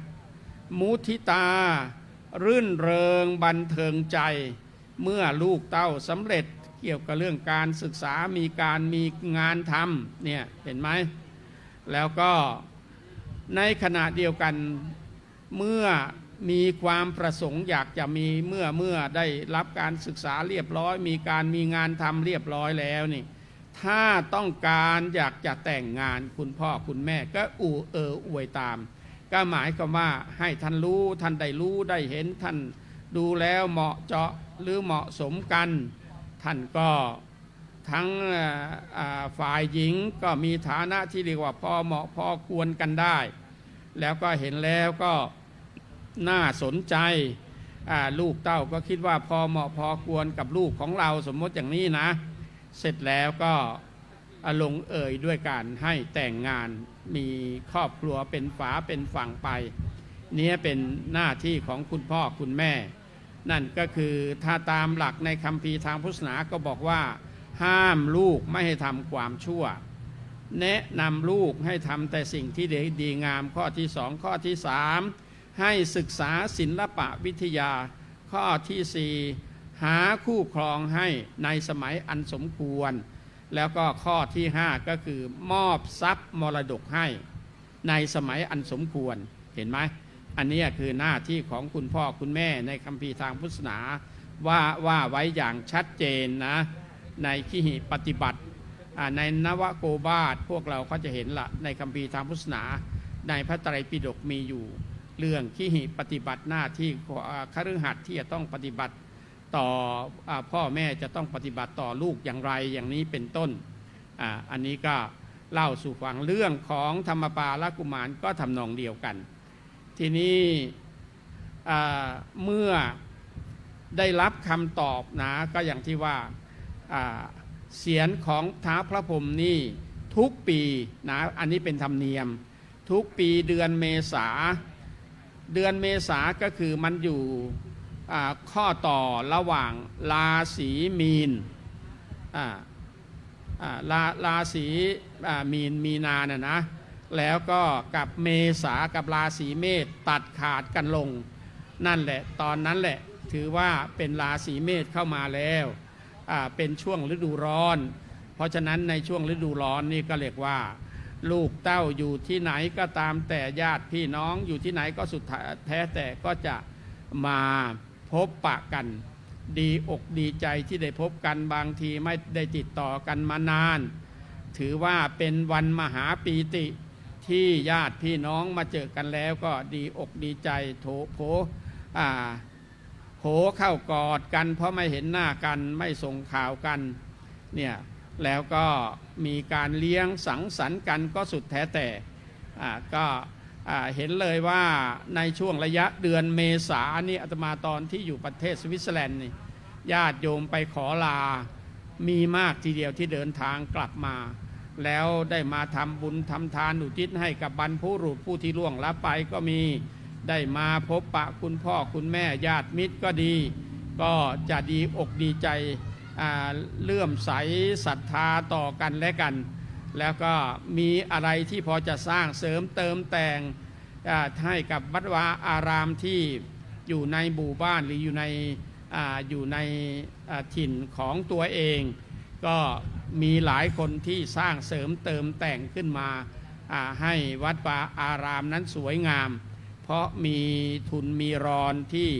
มุทิตารื่นเริงบันเทิงใจเมื่อลูกเต้าสำเร็จเกี่ยวกับเรื่องการศึกษามีงานทำเนี่ยเห็นไหมแล้วก็ในขณะเดียวกันเมื่อมีความประสงค์อยากจะมีเมื่อได้รับการศึกษาเรียบร้อยมีงานทำเรียบร้อยแล้วนี่ถ้าต้องการอยากจะแต่งงานคุณพ่อคุณแม่ก็อวยตามก็หมายความว่าให้ท่านรู้ท่านได้รู้ได้เห็นท่านดูแล้วเหมาะเจาะหรือเหมาะสมกันท่านก็ทั้งฝ่ายหญิงก็มีฐานะที่เรียกว่าพอเหมาะพอควรกันได้แล้วก็เห็นแล้วก็น่าสนใจลูกเต้าก็คิดว่าพอเหมาะพอควรกับลูกของเราสมมติอย่างนี้นะเสร็จแล้วก็ลงเอ่ยด้วยการให้แต่งงานมีครอบครัวเป็นฝาเป็นฝั่งไปนี้เป็นหน้าที่ของคุณพ่อคุณแม่นั่นก็คือถ้าตามหลักในคัมภีร์ทางพุทธศาสนาก็บอกว่าห้ามลูกไม่ให้ทำความชั่วแนะนำลูกให้ทำแต่สิ่งที่ดีงามข้อที่2ข้อที่3ให้ศึกษาศิลปะวิทยาข้อที่4หาคู่ครองให้ในสมัยอันสมควรแล้วก็ข้อที่5ก็คือมอบทรัพย์มรดกให้ในสมัยอันสมควรเห็นไหมอันนี้คือหน้าที่ของคุณพ่อคุณแม่ในคัมภีร์ทางพุทธศาสนาว่าไว้อย่างชัดเจนนะในขีหิปฏิบัติในนวโกวาทพวกเราก็จะเห็นละในคัมภีร์ทางพุทธศาสนาในพระไตรปิฎกมีอยู่เรื่องขีหิปฏิบัติหน้าที่คฤหัสถ์ที่จะต้องปฏิบัติต่อพ่อแม่จะต้องปฏิบัติต่อลูกอย่างไรอย่างนี้เป็นต้นอันนี้ก็เล่าสู่ฟังเรื่องของธรรมปาลกุมารก็ทำนองเดียวกันทีนี้เมื่อได้รับคำตอบนะก็อย่างที่ว่าเสียรของท้าวพระพรหมนี่ทุกปีนะอันนี้เป็นธรรมเนียมทุกปีเดือนเมษาก็คือมันอยู่ข้อต่อระหว่างราศีมีนราศีมีนาน่ะนะแล้วก็กับเมษากับราศีเมษตัดขาดกันลงนั่นแหละตอนนั้นแหละถือว่าเป็นราศีเมษเข้ามาแล้วเป็นช่วงฤดูร้อนเพราะฉะนั้นในช่วงฤดูร้อนนี่ก็เรียกว่าลูกเต้าอยู่ที่ไหนก็ตามแต่ญาติพี่น้องอยู่ที่ไหนก็สุดแท้แต่ก็จะมาพบปะกันดีอกดีใจที่ได้พบกันบางทีไม่ได้ติดต่อกันมานานถือว่าเป็นวันมหาปีติที่ญาติพี่น้องมาเจอกันแล้วก็ดีอกดีใจโผเข้ากอดกันเพราะไม่เห็นหน้ากันไม่ส่งข่าวกันเนี่ยแล้วก็มีการเลี้ยงสังสรรค์กันก็สุดแท้แต่ก็เห็นเลยว่าในช่วงระยะเดือนเมษานี่อาตมาตอนที่อยู่ประเทศสวิตเซอร์แลนด์นี่ญาติโยมไปขอลามีมากทีเดียวที่เดินทางกลับมาแล้วได้มาทำบุญทำทานอุทิศให้กับบรรพบุรุษผู้ที่ล่วงลับไปก็มีได้มาพบปะคุณพ่อคุณแม่ญาติมิตรก็ดีก็จะดีอกดีใจเลื่อมใสศรัทธาต่อกันและกันแล้วก็มีอะไรที่พอจะสร้างเสริมเติมแต่งให้กับวัดวาอารามที่อยู่ในหมู่บ้านหรืออยู่ในถิ่นของตัวเอง ก็มีหลายคนที่สร้างเสริมเติมแต่งขึ้นมาให้วัดวาอารามนั้นสวยงามเพราะมีทุนมีรอนที่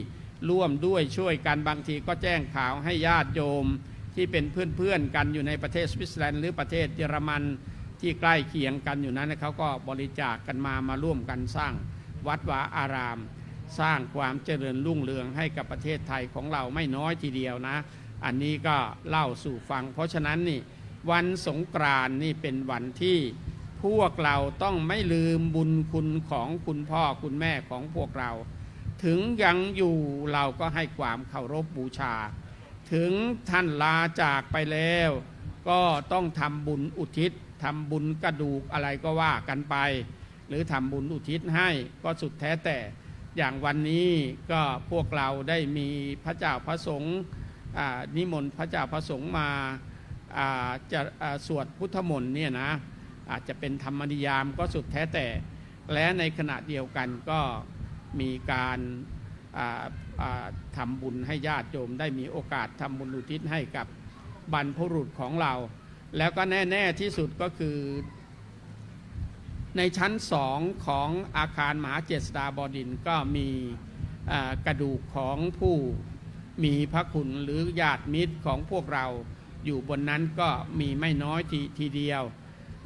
ร่วมด้วยช่วยกันบางทีก็แจ้งข่าวให้ญาติโยมที่เป็นเพื่อนๆกันอยู่ในประเทศสวิตเซอร์แลนด์หรือประเทศเยอรมันที่ใกล้เคียงกันอยู่นั้นเขาก็บริจาคกันมาร่วมกันสร้างวัดวาอารามสร้างความเจริญรุ่งเรืองให้กับประเทศไทยของเราไม่น้อยทีเดียวนะอันนี้ก็เล่าสู่ฟังเพราะฉะนั้นนี่วันสงกรานต์นี่เป็นวันที่พวกเราต้องไม่ลืมบุญคุณของคุณพ่อคุณแม่ของพวกเราถึงยังอยู่เราก็ให้ความเคารพบูชาถึงท่านลาจากไปแล้วก็ต้องทำบุญอุทิศทำบุญกระดูกอะไรก็ว่ากันไปหรือทำบุญอุทิศให้ก็สุดแท้แต่อย่างวันนี้ก็พวกเราได้มีพระเจ้าพระสงฆ์นิมนต์พระเจ้าพระสงฆ์มาจะสวดพุทธมนต์เนี่ยนะอาจจะเป็นธรรมนิยามก็สุดแท้แต่และในขณะเดียวกันก็มีการทำบุญให้ญาติโยมได้มีโอกาสทำบุญอุทิศให้กับบรรพบุรุษของเราแล้วก็แน่ๆที่สุดก็คือในชั้น2ของอาคารมหาเจษฎาบดินทร์ก็มีกระดูกของผู้มีพระคุณหรือญาติมิตรของพวกเราอยู่บนนั้นก็มีไม่น้อยทีเดียว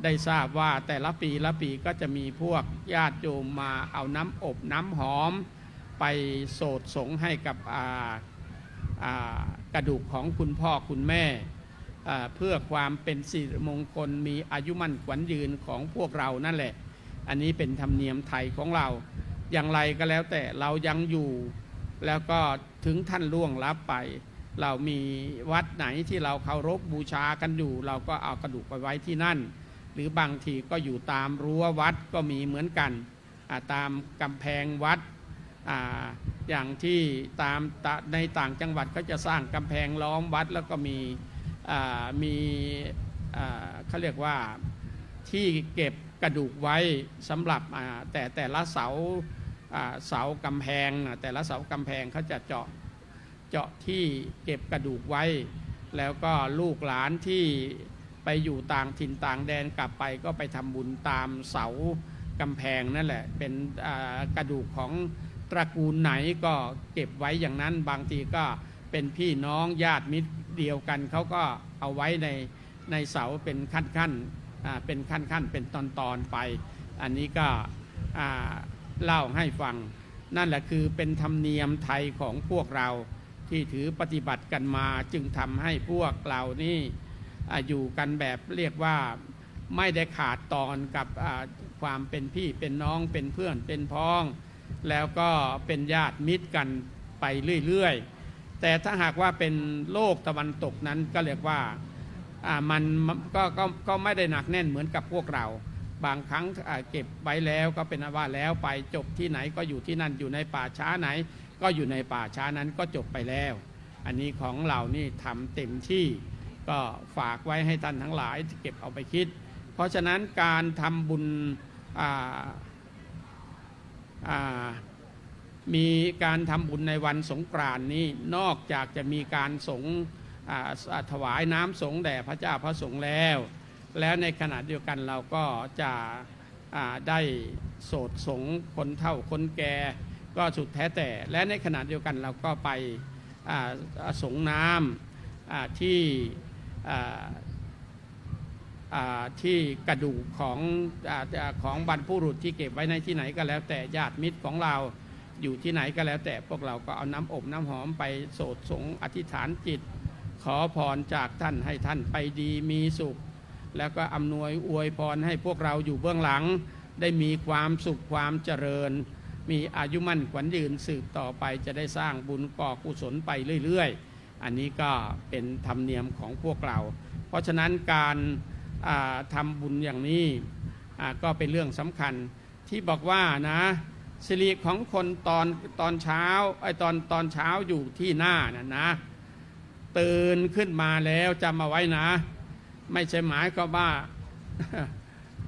ได้ทราบว่าแต่ละปีก็จะมีพวกญาติโยมมาเอาน้ำอบน้ำหอมไปโสดสงให้กับกระดูกของคุณพ่อคุณแม่เพื่อความเป็นสิริมงคลมีอายุมั่นขวัญยืนของพวกเรานั่นแหละอันนี้เป็นธรรมเนียมไทยของเราอย่างไรก็แล้วแต่เรายังอยู่แล้วก็ถึงท่านล่วงลับไปเรามีวัดไหนที่เราเคารพบูชากันอยู่เราก็เอากระดูกไปไว้ที่นั่นหรือบางทีก็อยู่ตามรั้ววัดก็มีเหมือนกันตามกำแพงวัดอย่างที่ในต่างจังหวัดก็จะสร้างกำแพงล้อมวัดแล้วก็มีเขาเรียกว่าที่เก็บกระดูกไว้สำหรับแต่ละเสากำแพงแต่ละเสากำแพงเขาจะเจาะที่เก็บกระดูกไว้แล้วก็ลูกหลานที่ไปอยู่ต่างถิ่นต่างแดนกลับไปก็ไปทำบุญตามเสากำแพงนั่นแหละเป็นกระดูกของตระกูลไหนก็เก็บไว้อย่างนั้นบางทีก็เป็นพี่น้องญาติมิตรเดียวกันเขาก็เอาไว้ในเสาเป็นขั้นเป็นขั้นเป็นตอนไปอันนี้ก็เล่าให้ฟังนั่นแหละคือเป็นธรรมเนียมไทยของพวกเราที่ถือปฏิบัติกันมาจึงทำให้พวกเรานี่อยู่กันแบบเรียกว่าไม่ได้ขาดตอนกับความเป็นพี่เป็นน้องเป็นเพื่อนเป็นพ้องแล้วก็เป็นญาติมิตรกันไปเรื่อยๆแต่ถ้าหากว่าเป็นโลกตะวันตกนั้นก็เรียกว่ามันก็ไม่ได้หนักแน่นเหมือนกับพวกเราบางครั้งเก็บไว้แล้วก็เป็นว่าแล้วไปจบที่ไหนก็อยู่ที่นั่นอยู่ในป่าช้าไหนก็อยู่ในป่าช้านั้นก็จบไปแล้วอันนี้ของเรานี่ทำเต็มที่ก็ฝากไว้ให้ท่านทั้งหลายเก็บเอาไปคิดเพราะฉะนั้นการทำบุญมีการทำบุญในวันสงกรานต์นี้นอกจากจะมีการถวายน้ำสงฆ์แด่พระเจ้าพระสงฆ์แล้วในขณะเดียวกันเราก็จะได้โสดสงฆ์คนเฒ่าคนแก่ก็สุดแท้แต่และในขณะเดียวกันเราก็ไปสงน้ำที่กระดูกของบรรพบุรุษที่เก็บไว้ในที่ไหนก็แล้วแต่ญาติมิตรของเราอยู่ที่ไหนก็แล้วแต่พวกเราก็เอาน้ำอบน้ำหอมไปโสดสงอธิษฐานจิตขอพรจากท่านให้ท่านไปดีมีสุขแล้วก็อำนวยอวยพรให้พวกเราอยู่เบื้องหลังได้มีความสุขความเจริญมีอายุมั่นขวัญยืนสืบต่อไปจะได้สร้างบุญก่อกุศลไปเรื่อยๆอันนี้ก็เป็นธรรมเนียมของพวกเราเพราะฉะนั้นการทำบุญอย่างนี้ก็เป็นเรื่องสำคัญที่บอกว่านะสิริของคนตอนเช้าตอนเช้าอยู่ที่หน้านะตื่นขึ้นมาแล้วจำเอาไว้นะไม่ใช่หมายก็ว่า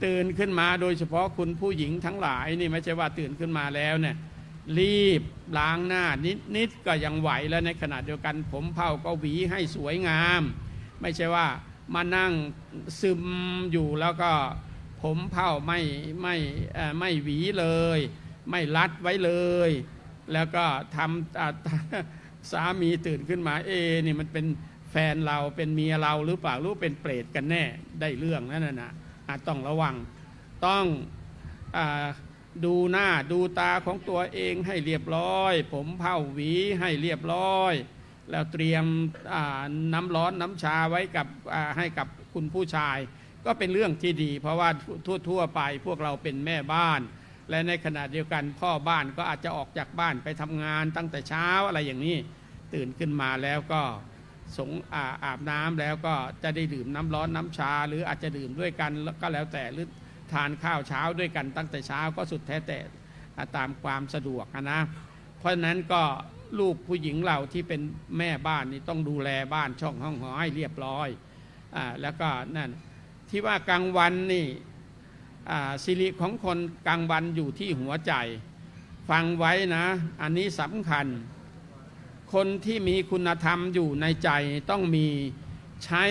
ตื่นขึ้นมาโดยเฉพาะคุณผู้หญิงทั้งหลายนี่ไม่ใช่ว่าตื่นขึ้นมาแล้วเนี่ยรีบล้างหน้านิดก็ยังไหวแล้วในขณะเดียวกันผมเผ้าก็หวีให้สวยงามไม่ใช่ว่า มานั่งซึมอยู่แล้วก็ผมเผ้าไม่หวีเลย ไม่รัดไว้เลย แล้วก็ทำสามีตื่นขึ้นมานี่มันเป็นแฟนเราเป็นเมียเราหรือเปล่าหรือเป็นเปรตกันแน่ได้เรื่องนั่นนะต้องระวังต้องดูหน้าดูตาของตัวเองให้เรียบร้อยผมเผ้าหวีให้เรียบร้อยแล้วเตรียมน้ำร้อนน้ำชาไว้กับให้กับคุณผู้ชายก็เป็นเรื่องที่ดีเพราะว่าทั่วไปพวกเราเป็นแม่บ้านและในขณะเดียวกันพ่อบ้านก็อาจจะออกจากบ้านไปทำงานตั้งแต่เช้าอะไรอย่างนี้ตื่นขึ้นมาแล้วก็อาบน้ำแล้วก็จะได้ดื่มน้ำร้อนน้ำชาหรืออาจจะดื่มด้วยกันก็แล้วแต่หรือทานข้าวเช้าด้วยกันตั้งแต่เช้าก็สุดแท้แต่ตามความสะดวกนะเพราะฉะนั้นก็ลูกผู้หญิงเราที่เป็นแม่บ้านนี่ต้องดูแลบ้านช่องห้องหอให้เรียบร้อยแล้วก็นั่นที่ว่ากลางวันนี่สิริของคนกลางวันอยู่ที่หัวใจฟังไว้นะอันนี้สำคัญคนที่มีคุณธรรมอยู่ในใจต้องมีใช้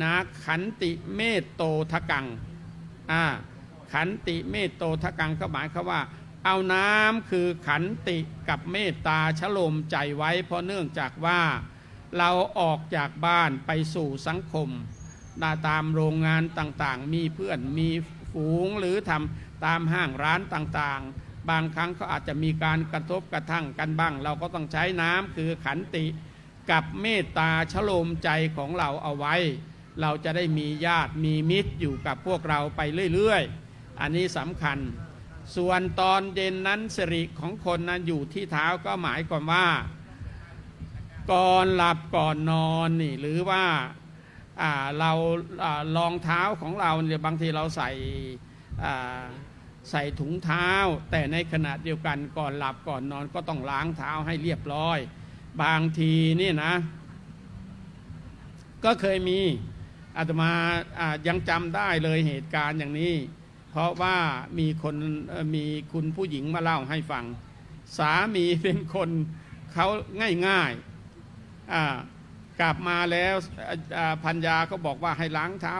นะขันติเมตโตทะกังขันติเมตโตทะกังก็หมายความว่าเอาน้ำคือขันติกับเมตตาชโลมใจไว้เพราะเนื่องจากว่าเราออกจากบ้านไปสู่สังคมตามโรงงานต่างๆมีเพื่อนมีฝูงหรือทำตามห้างร้านต่างๆบางครั้งก็อาจจะมีการกระทบกระทั่งกันบ้างเราก็ต้องใช้น้ำคือขันติกับเมตตาชโลมใจของเราเอาไว้เราจะได้มีญาติมีมิตรอยู่กับพวกเราไปเรื่อยๆอันนี้สำคัญส่วนตอนเย็นนั้นสิริของคนนั้นอยู่ที่เท้าก็หมายความว่าก่อนหลับก่อนนอนนี่หรือว่าเรารองเท้าของเราเนี่ยบางทีเราใส่ถุงเท้าแต่ในขณะเดียวกันก่อนหลับก่อนนอนก็ต้องล้างเท้าให้เรียบร้อยบางทีนี่นะก็เคยมีอาตมายังจำได้เลยเหตุการณ์อย่างนี้เพราะว่ามีคุณผู้หญิงมาเล่าให้ฟังสามีเป็นคนเขาง่ายๆกลับมาแล้วพัญญาก็บอกว่าให้ล้างเท้า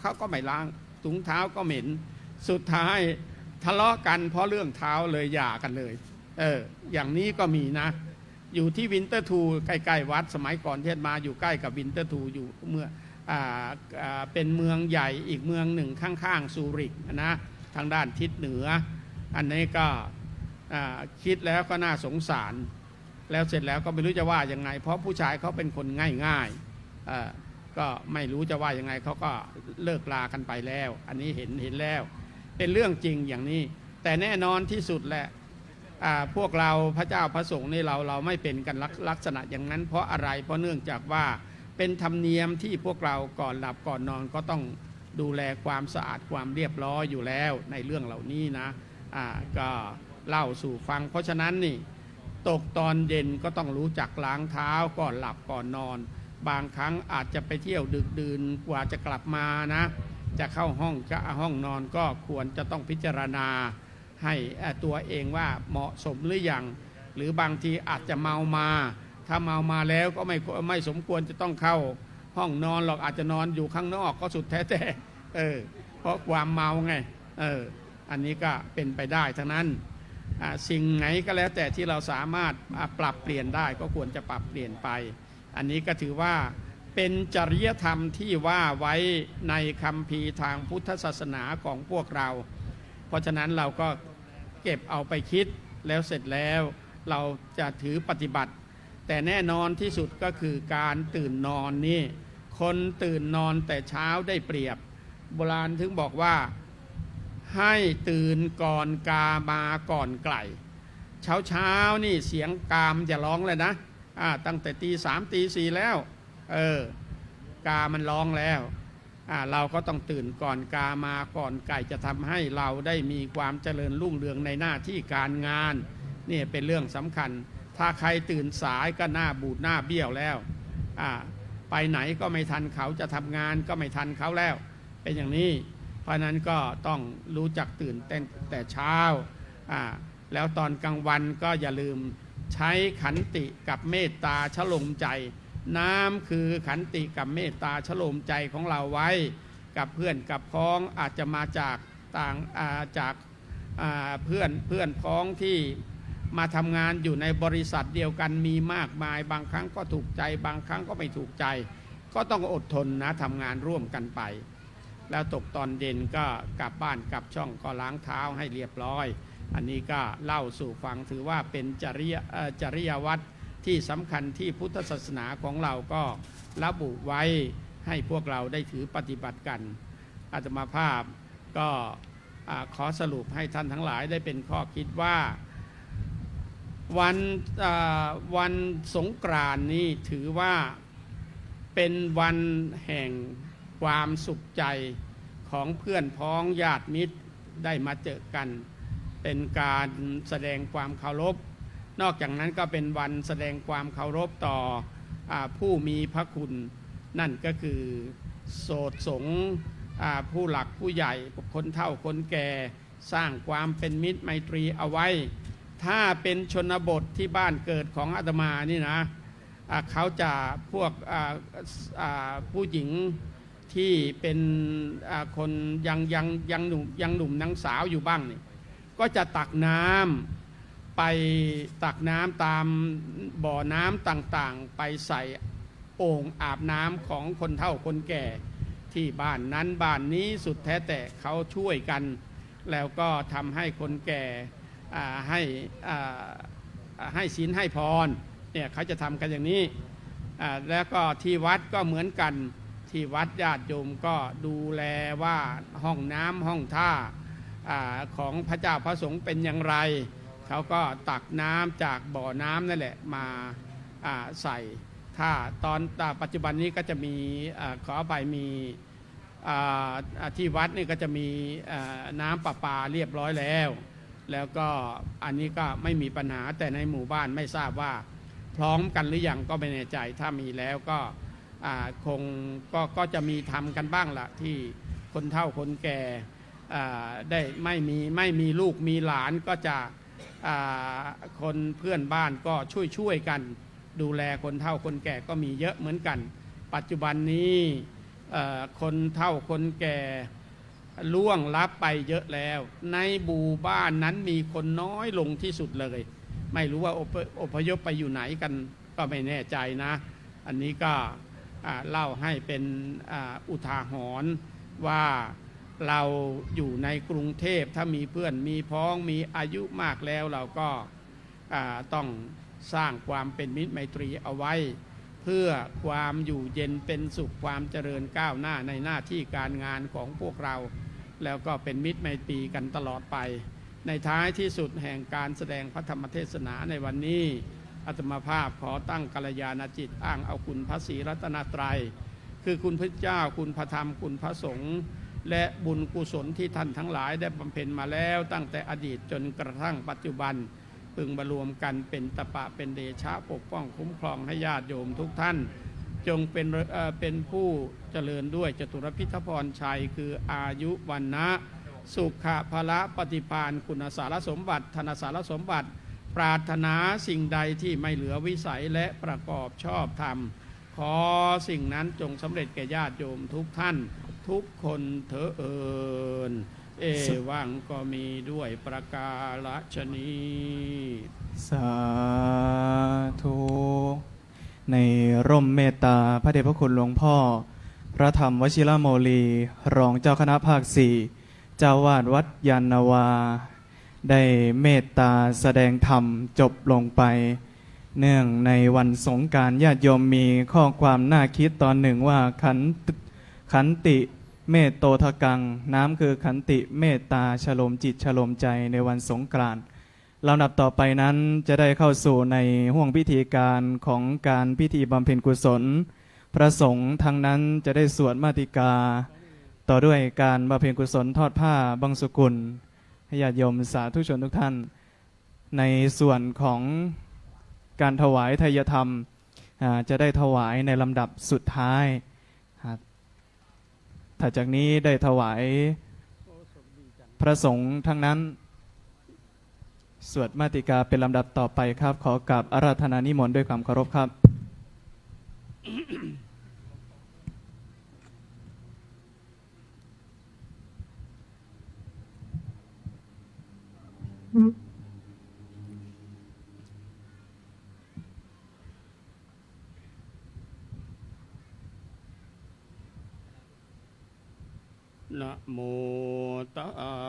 เขาก็ไม่ล้างถุงเท้าก็เหม็นสุดท้ายทะเลาะกันเพราะเรื่องเท้าเลยหย่ากันเลยอย่างนี้ก็มีนะอยู่ที่วินเตอร์ทูใกล้ๆวัดสมัยก่อนเทศมาอยู่ใกล้กับวินเตอร์ทูอยู่เมื่อเป็นเมืองใหญ่อีกเมืองหนึ่งข้างๆซูริกนะทางด้านทิศเหนืออันนี้ก็คิดแล้วก็น่าสงสารแล้วเสร็จแล้วก็ไม่รู้จะว่ายังไงเพราะผู้ชายเขาเป็นคนง่ายๆก็ไม่รู้จะว่ายังไงเขาก็เลิกลากันไปแล้วอันนี้เห็นแล้วเป็นเรื่องจริงอย่างนี้แต่แน่นอนที่สุดแหละพวกเราพระเจ้าพระสงฆ์นี่เราไม่เป็นกันลักษณะอย่างนั้นเพราะอะไรเพราะเนื่องจากว่าเป็นธรรมเนียมที่พวกเราก่อนหลับก่อนนอนก็ต้องดูแลความสะอาดความเรียบร้อยอยู่แล้วในเรื่องเหล่านี้นะก็เล่าสู่ฟังเพราะฉะนั้นนี่ตกตอนเย็นก็ต้องรู้จักล้างเท้าก่อนหลับก่อนนอนบางครั้งอาจจะไปเที่ยวดึกดื่นกว่าจะกลับมานะจะเข้าห้องนอนก็ควรจะต้องพิจารณาให้ตัวเองว่าเหมาะสมหรือยังหรือบางทีอาจจะเมามาถ้าเมามาแล้วก็ไม่สมควรจะต้องเข้าห้องนอนหรอกอาจจะนอนอยู่ข้างนอกก็สุดแท้แต่เพราะความเมาไงอันนี้ก็เป็นไปได้ทั้งนั้นสิ่งไหนก็แล้วแต่ที่เราสามารถปรับเปลี่ยนได้ก็ควรจะปรับเปลี่ยนไปอันนี้ก็ถือว่าเป็นจริยธรรมที่ว่าไว้ในคัมภีร์ทางพุทธศาสนาของพวกเราเพราะฉะนั้นเราก็เก็บเอาไปคิดแล้วเสร็จแล้วเราจะถือปฏิบัติแต่แน่นอนที่สุดก็คือการตื่นนอนนี่คนตื่นนอนแต่เช้าได้เปรียบโบราณถึงบอกว่าให้ตื่นก่อนกามาก่อนไก่เช้านี่เสียงกามจะร้องเลยนะตั้งแต่ตี 3 ตี 4แล้วกามันร้องแล้วเราก็ต้องตื่นก่อนกามาก่อนไก่จะทำให้เราได้มีความเจริญรุ่งเรืองในหน้าที่การงานนี่เป็นเรื่องสำคัญถ้าใครตื่นสายก็หน้าบูดหน้าเบี้ยวแล้วไปไหนก็ไม่ทันเขาจะทำงานก็ไม่ทันเขาแล้วเป็นอย่างนี้เพราะนั้นก็ต้องรู้จักตื่นแต่เช้าแล้วตอนกลางวันก็อย่าลืมใช้ขันติกับเมตตาชโลมใจ น้ำคือขันติกับเมตตาชโลมใจของเราไว้กับเพื่อนกับพ้องอาจจะมาจากต่างจากเพื่อนพ้องที่มาทำงานอยู่ในบริษัทเดียวกันมีมากมายบางครั้งก็ถูกใจบางครั้งก็ไม่ถูกใจก็ต้องอดทนนะทำงานร่วมกันไปแล้วตกตอนเย็นก็กลับบ้านกลับช่องก็ล้างเท้าให้เรียบร้อยอันนี้ก็เล่าสู่ฟังถือว่าเป็นจริยวัตรที่สำคัญที่พุทธศาสนาของเราก็ระบุไว้ให้พวกเราได้ถือปฏิบัติกันอาตมาภาพก็ขอสรุปให้ท่านทั้งหลายได้เป็นข้อคิดว่าวันสงกรานต์นี้ถือว่าเป็นวันแห่งความสุขใจของเพื่อนพ้องญาติมิตรได้มาเจอกันเป็นการแสดงความเคารพนอกจากนั้นก็เป็นวันแสดงความเคารพต่อผู้มีพระคุณนั่นก็คือโสดสงฆ์ผู้หลักผู้ใหญ่คนเฒ่าคนแก่สร้างความเป็นมิตรไมตรีเอาไว้ถ้าเป็นชนบทที่บ้านเกิดของอาตมานี่นะเขาจะพวกผู้หญิงที่เป็นคนยังหนุ่มนางสาวอยู่บ้างนี่ก็จะตักน้ำไปตักน้ำตามบ่อน้ำต่างๆไปใส่โอ่งอาบน้ำของคนเฒ่าคนแก่ที่บ้านนั้นบ้านนี้สุดแท้แต่เขาช่วยกันแล้วก็ทำให้คนแก่ให้ศีลให้พรเนี่ยเขาจะทำกันอย่างนี้แล้วก็ที่วัดก็เหมือนกันที่วัดญาติโยมก็ดูแลว่าห้องน้ำห้องท่าของพระเจ้าพระสงฆ์เป็นอย่างไรเขาก็ตักน้ำจากบ่อน้ำนั่นแหละมาใส่ถ้าตอนปัจจุบันนี้ก็จะมีขอไปมีที่วัดนี่ก็จะมีน้ำประปาเรียบร้อยแล้วก็อันนี้ก็ไม่มีปัญหาแต่ในหมู่บ้านไม่ทราบว่าพร้อมกันหรือยังก็ไม่แน่ใจถ้ามีแล้วก็คงก็จะมีทำกันบ้างละที่คนเฒ่าคนแก่ได้ไม่มีลูกมีหลานก็จะคนเพื่อนบ้านก็ช่วยกันดูแลคนเฒ่าคนแก่ก็มีเยอะเหมือนกันปัจจุบันนี้คนเฒ่าคนแก่ล่วงลับไปเยอะแล้วในหมู่บ้านนั้นมีคนน้อยลงที่สุดเลยไม่รู้ว่าอพยพไปอยู่ไหนกันก็ไม่แน่ใจนะอันนี้ก็เล่าให้เป็นอุทาหรณ์ว่าเราอยู่ในกรุงเทพถ้ามีเพื่อนมีพ้องมีอายุมากแล้วเราก็ต้องสร้างความเป็นมิตรไมตรีเอาไว้เพื่อความอยู่เย็นเป็นสุขความเจริญก้าวหน้าในหน้าที่การงานของพวกเราแล้วก็เป็นมิตรไมตรีกันตลอดไปในท้ายที่สุดแห่งการแสดงพระธรรมเทศนาในวันนี้อาตมาภาพขอตั้งกัลยาณจิตอ้างเอาคุณพระศรีรัตนตรัยคือคุณพระเจ้าคุณพระธรรมคุณพระสงฆ์และบุญกุศลที่ท่านทั้งหลายได้บำเพ็ญมาแล้วตั้งแต่อดีตจนกระทั่งปัจจุบันพึงมารวมกันเป็นตปะเป็นเดชะปกป้องคุ้มครองให้ญาติโยมทุกท่านจงเป็นผู้เจริญด้วยจตุรพิธพรชัยคืออายุวันนะสุขะพละปฏิภาณคุณสารสมบัติธนสารสมบัติปรารถนาสิ่งใดที่ไม่เหลือวิสัยและประกอบชอบธรรมขอสิ่งนั้นจงสำเร็จแก่ญาติโยมทุกท่านทุกคนเถิดเอวังก็มีด้วยประกาศนี้สาธุในร่มเมตตาพระเดชพระคุณหลวงพ่อพระธรรมวชิรโมลีรองเจ้าคณะภาค4เจ้าวาดวัดยานนาวาได้เมตตาแสดงธรรมจบลงไปเนื่องในวันสงกรานต์ญาติโยมมีข้อความน่าคิดตอนหนึ่งว่าขันติเมตโตทกังน้ำคือขันติเมตตาฉโลมจิตฉโลมใจในวันสงกรานต์ลำดับต่อไปนั้นจะได้เข้าสู่ในห่วงพิธีการของการพิธีบำเพ็ญกุศลพระสงฆ์ทางนั้นจะได้สวดมาติกาต่อด้วยการบำเพ็ญกุศลทอดผ้าบังสุกุลให้ญาติโยมสาธุชนทุกท่านในส่วนของการถวายทายธรรมจะได้ถวายในลำดับสุดท้ายถัดจากนี้ได้ถวายพระสงฆ์ทั้งนั้นสวดมาติกาเป็นลำดับต่อไปครับขอกราบอาราธนานิมนต์ด้วยความเคารพครับ นะโมตั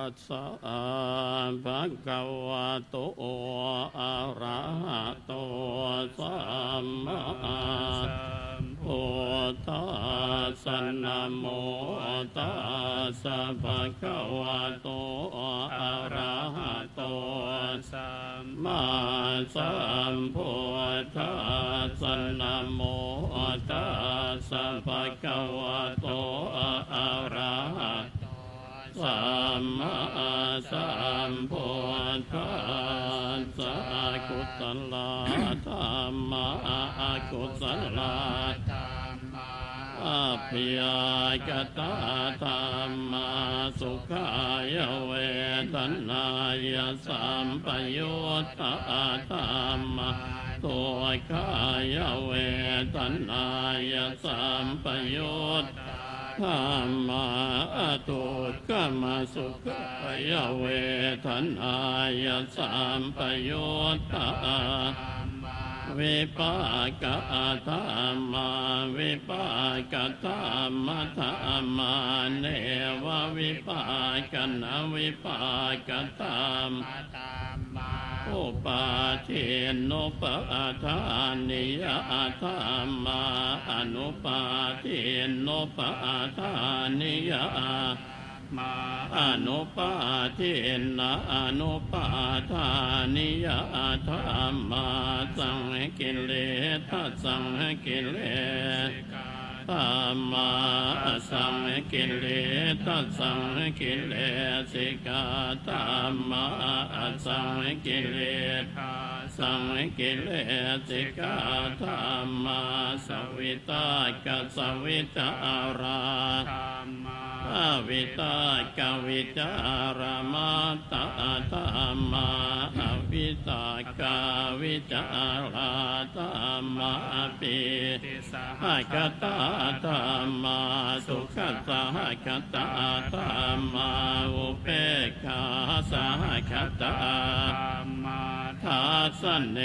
สสะภะคะวะโตอะระหะโตสัมมาสัมพุทธัสสะนะโมตัสสะภะคะวะโตอะระหะโตสัมมาสัมพุทธัสสะนะโมตัสสะภะคะวะโตอะระหะสัมมาสัมพุทธัสสะกุศลธัมมากุศลธัมมาอภิยากตาธัมมาสุขายเวทนายสัมปยุตตาธัมมาตัวขายเวทนายสัมปยุตธรรมาตุกขมสุขายเวทนายสัมปยุตตาวิปากธรรมาวิปากธรรมธรรมาเนววิปากนะวิปากธรรมอุปาทินนุปาทานิยธรรมาอนุปาทินนุปาทานิยมาอนุปาทินะอนุปาทานิยธรรมาสังกิเลสสังกิเลสธรรมาสังกิเลสสังกิเลสิกาธรรมาสังกิเลสสังกิเลสิกาธรรมาสวิตากสวิตาราธรรมาอวิตากวิจารมาตาธรรมาอวิตากวิจาราธรรมาปิสหคตาธรรมาสุขสหคตาธรรมาอุเปกขาสหคตาธรรมาทัสเน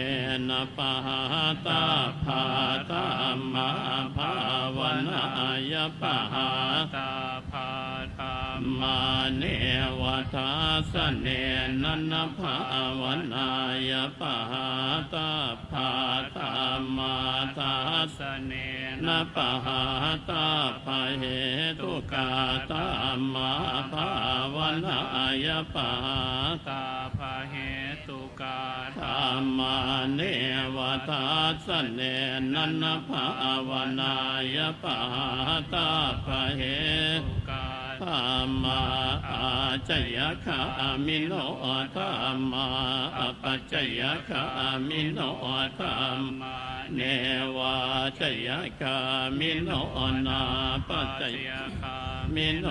นะปะหาตาภาธรรมาภาวนายปะหาตาภาธรรมาเนวทัสเนนะนะภาวนายปะหาตาภาธรรมาทัสเนนะปะหาตาภาเหตุกาธรรมาภาวนายปะหาตาภาเหตุกาธรรมาเนวทัสเนนะนะภาวนายปะหาตาภาเหตุกาธรรมาอาจยคามิโนธรรมาอปัจจยคามิโนธรรมาเนวาจยคามิโนนาปัจจยคามิโน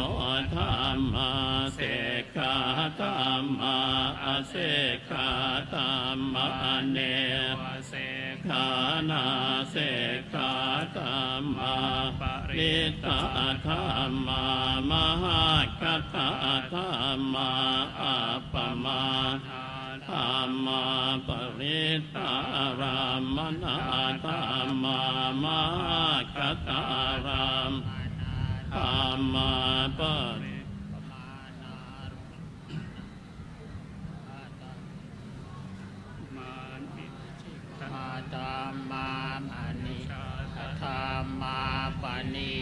ธรรมาเสกขาธรรมาอาเสกขาธรรมาเนวเสกขานาเสกขาธรรมาปริตตธรรมามหากัตถะธรรมาอัปปมาธรรมาปริตตารามนาธรรมามหากัตถารามธรรมาปริมาธรรมามานิธรรมาปณิ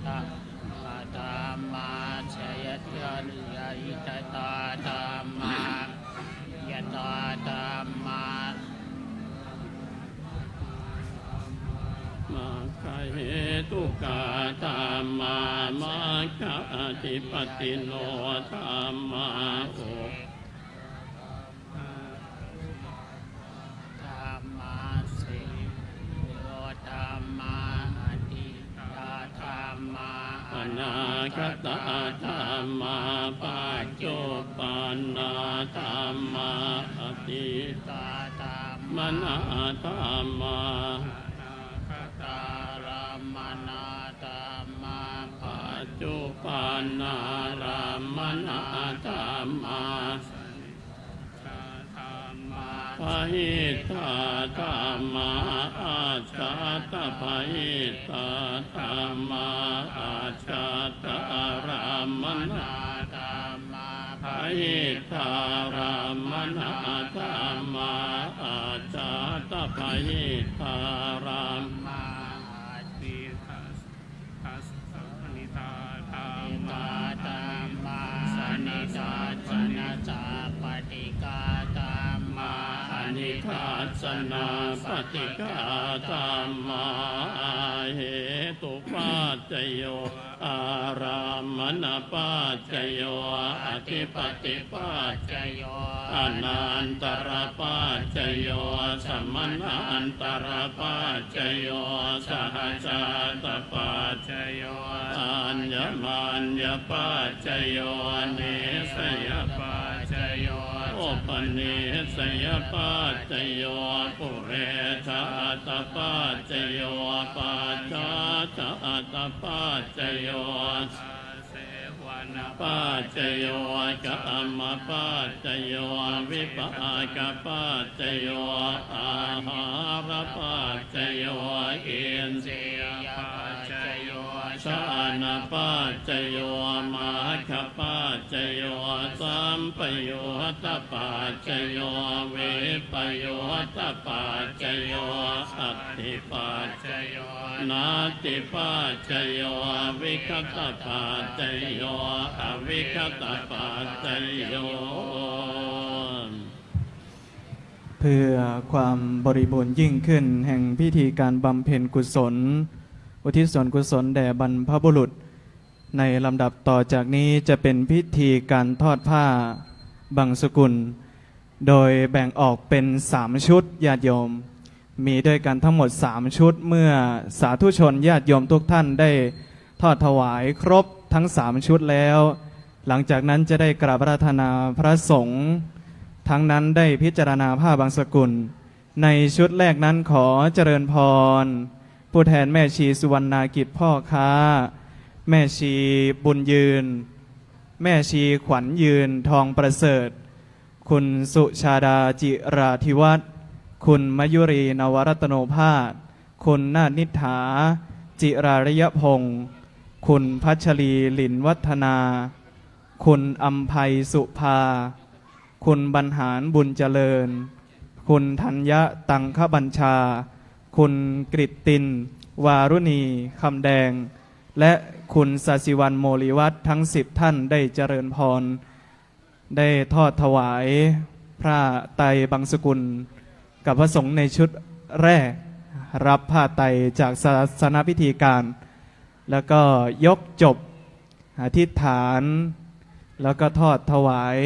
ธรรมาชยยันยายตาธรรมายตาธรรมามาคาเหตุกาธรรมามาคาธิปติโนธรรมาโอธรรมาสิโยธรรมาอธิตาธรรมาอนาคตธรรมาปัจจุปันนาธรรมาอธิตาธรรมนาธรรมาอนาคต นารามณาธรรมาปหิตาธรรมาอาชาตปหิตาธรรมาอาชาตารามณาธรรมาปหิตารามณาธรรมาอาชาตปหิตารามมาอาติทัสทัสสนิตาธรรมาธรรมาสนิจาจนะจาปฏิกาธรรมาอนิทัสสนาปฏิกาธรรมาเหตุปัจจโยอารามณปัจจโยอธิปติปัจจโยอนันตรปัจจโยสมนันตรปัจจโยสหชาตปัจจโยอัญญมัญญปัจจโยเนสยปัจจโยโอปเนสยปัจจโยปุเรชาตปัจจโยปัจจาชาตปัจจโยปัจจโยกัมมปัจจโยวิปากปัจจโยอาหารปัจจโยอินทรียปัจจโยชานะปัจจโยมาคปัจจโยสัมปโยตปัจจโยวิปโยตปัจจโยอัตถิปัจจโยนาติปัจจโยวิคตปัจจโยอวิคตปัจจโย เพื่อความบริบูรณ์ยิ่งขึ้นแห่งพิธีการบำเพ็ญกุศลอุทิศส่วนกุศลแด่บรรพบุรุษในลำดับต่อจากนี้จะเป็นพิธีการทอดผ้าบังสกุลโดยแบ่งออกเป็น3ชุดญาติโยมมีด้วยกันทั้งหมด3ชุดเมื่อสาธุชนญาติโยมทุกท่านได้ทอดถวายครบทั้ง3ชุดแล้วหลังจากนั้นจะได้กราบอาราธนาพระสงฆ์ทั้งนั้นได้พิจารณาผ้าบางสกุลในชุดแรกนั้นขอเจริญพรผู้แทนแม่ชีสุวรรณากิจพ่อค้าแม่ชีบุญยืนแม่ชีขวัญยืนทองประเสริฐคุณสุชาดาจิราธิวัฒน์คุณมยุรีนวรัตโนภาสคุณนาฏนิษฐาจิราริยพงศ์คุณพัชรีหลินวัฒนาคุณอัมภัยสุภาคุณบรรหารบุญเจริญคุณธัญญะตังคบัญชาคุณกฤตตินวารุณีคำแดงและคุณศศิวรรณโมลิวัฒน์ทั้ง10ท่านได้เจริญพรได้ทอดถวายพระไตรบังสกุลกับพระสงฆ์ในชุดแรกรับผ้าไตรจากศาสนพิธีการแล้วก็ยกจบอธิษฐานแล้วก็ทอดถวาย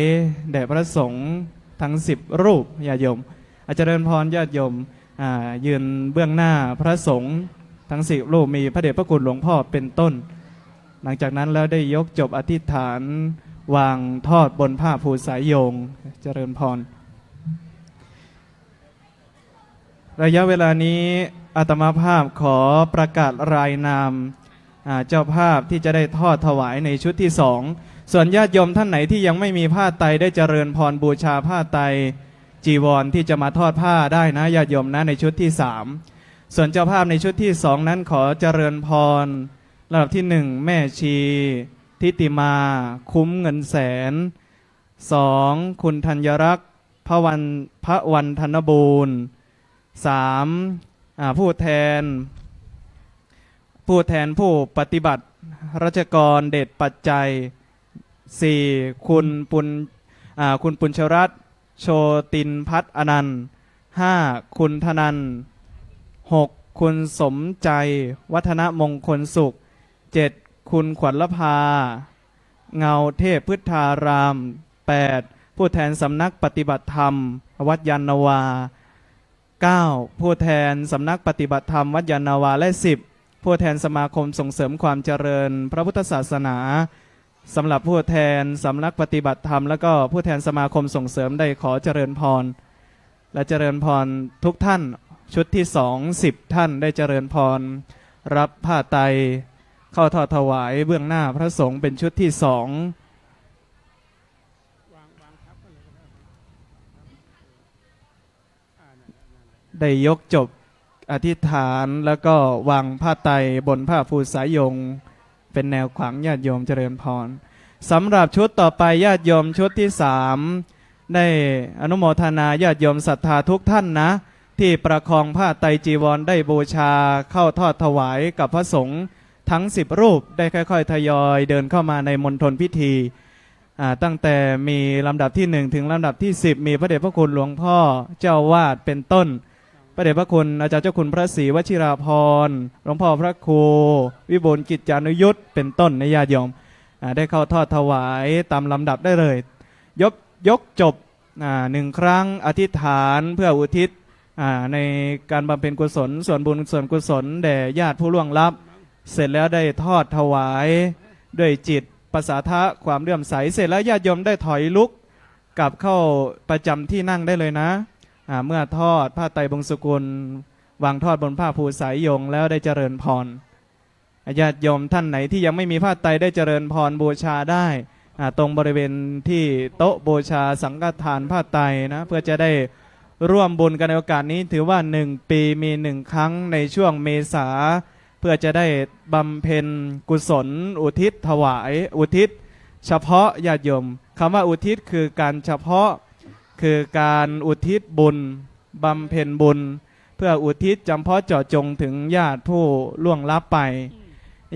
แด่พระสงฆ์ทั้ง10รูปญาติโยมอาจารย์เจริญพรญาติโยมยืนเบื้องหน้าพระสงฆ์ทั้ง10รูปมีพระเดชพระคุณหลวงพ่อเป็นต้นหลังจากนั้นแล้วได้ยกจบอธิษฐานวางทอดบนผ้าภูสายโยงเจริญพรระยะเวลานี้อาตมาภาพขอประกาศรายนามเจ้าภาพที่จะได้ทอดถวายในชุดที่2ส่วนญาติโยมท่านไหนที่ยังไม่มีผ้าไตรได้เจริญพรบูชาผ้าไตรจีวรที่จะมาทอดผ้าได้นะญาติโยมนะในชุดที่3ส่วนเจ้าภาพในชุดที่2นั้นขอเจริญพรลำดับที่1แม่ชีทิติมาคุ้มเงินแสน2คุณธัญรักษ์พระวันธนบูรณ์3ผู้แทนผู้ปฏิบัติราชกรเดชปัจจัย4คุณปุญชรัตน์โชตินพัฒน์อนันต์5คุณธนันท์6คุณสมใจวัฒนมงคลสุข7คุณขวัญละพาเงาเทพพุทธาราม8ผู้แทนสำนักปฏิบัติธรรมวัดยานนาวา9ผู้แทนสำนักปฏิบัติธรรมวัดยานนาวาและ10ผู้แทนสมาคมส่งเสริมความเจริญพระพุทธศาสนาสำหรับผู้แทนสำนักปฏิบัติธรรมแล้วก็ผู้แทนสมาคมส่งเสริมได้ขอเจริญพรและเจริญพรทุกท่านชุดที่10ท่านได้เจริญพรรับผ้าไตร เข้าทอดถวายเบื้องหน้าพระสงฆ์เป็นชุดที่สองได้ยกจบอธิษฐานแล้วก็วางผ้าไตรบนผ้าภูสายงเป็นแนวขวางญาติโยมเจริญพรสำหรับชุดต่อไปญาติโยมชุดที่สามได้อนุโมทนาญาติโยมศรัทธาทุกท่านนะที่ประคองผ้าไตรจีวรได้บูชาเข้าทอดถวายกับพระสงฆ์ทั้ง10รูปได้ค่อยๆทยอยเดินเข้ามาในมณฑลพิธีตั้งแต่มีลำดับที่1ถึงลำดับที่10มีพระเดชพระคุณหลวงพ่อเจ้าวาดเป็นต้นพระเดชพระคุณอาจารย์เจ้าคุณพระศรีวชิราภรณ์หลวงพ่อพระครูวิบูลย์กิจจานุยุตเป็นต้นในญาติโยมได้เข้าทอดถวายตามลำดับได้เลยยกจบ1 ครั้งอธิษฐานเพื่ออุทิศในการบำเพ็ญกุศลส่วนบุญส่วนกุศลแด่ญาติผู้ล่วงลับเสร็จแล้วได้ทอดถวายด้วยจิตประสาทะความเลื่อมใสเสร็จแล้วญาติโยมได้ถอยลุกกลับเข้าประจำที่นั่งได้เลยนะเมื่อทอดผ้าไตรบงสกุลวางทอดบนผ้าภูสายงแล้วได้เจริญพรญาติโยมท่านไหนที่ยังไม่มีผ้าไตรได้เจริญพรบูชาได้ตรงบริเวณที่โต๊ะบูชาสังฆทานผ้าไตรนะเพื่อจะได้ร่วมบุญกันในโอกาสนี้ถือว่า1 ปีมี1 ครั้งในช่วงเมษาเพื่อจะได้บำเพ็ญกุศลอุทิศถวายอุทิศเฉพาะญาติโยมคำว่าอุทิศคือการเฉพาะคือการอุทิศบุญบำเพ็ญบุญเพื่ออุทิศจำเพาะเจาะจงถึงญาติผู้ล่วงลับไป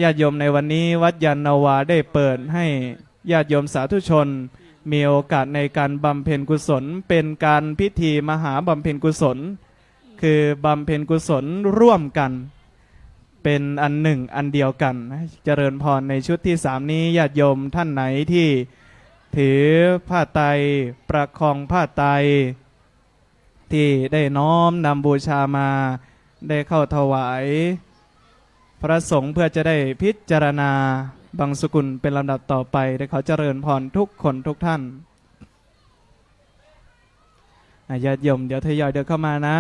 ญาติโยมในวันนี้วัดยานนาวาได้เปิดให้ญาติโยมสาธุชนมีโอกาสในการบำเพ็ญกุศลเป็นการพิธีมหาบำเพ็ญกุศลคือบำเพ็ญกุศลร่วมกันเป็นอันหนึ่งอันเดียวกันเจริญพรในชุดที่3นี้ญาติโยมท่านไหนที่ถือผ้าไตรประคองผ้าไตรที่ได้น้อมนำบูชามาได้เข้าถวายพระสงฆ์เพื่อจะได้พิจารณาบังสกุลเป็นลำดับต่อไปได้เขาเจริญพรทุกคนทุกท่านญาติโยมเดี๋ยวทยอยเดินเข้ามานะ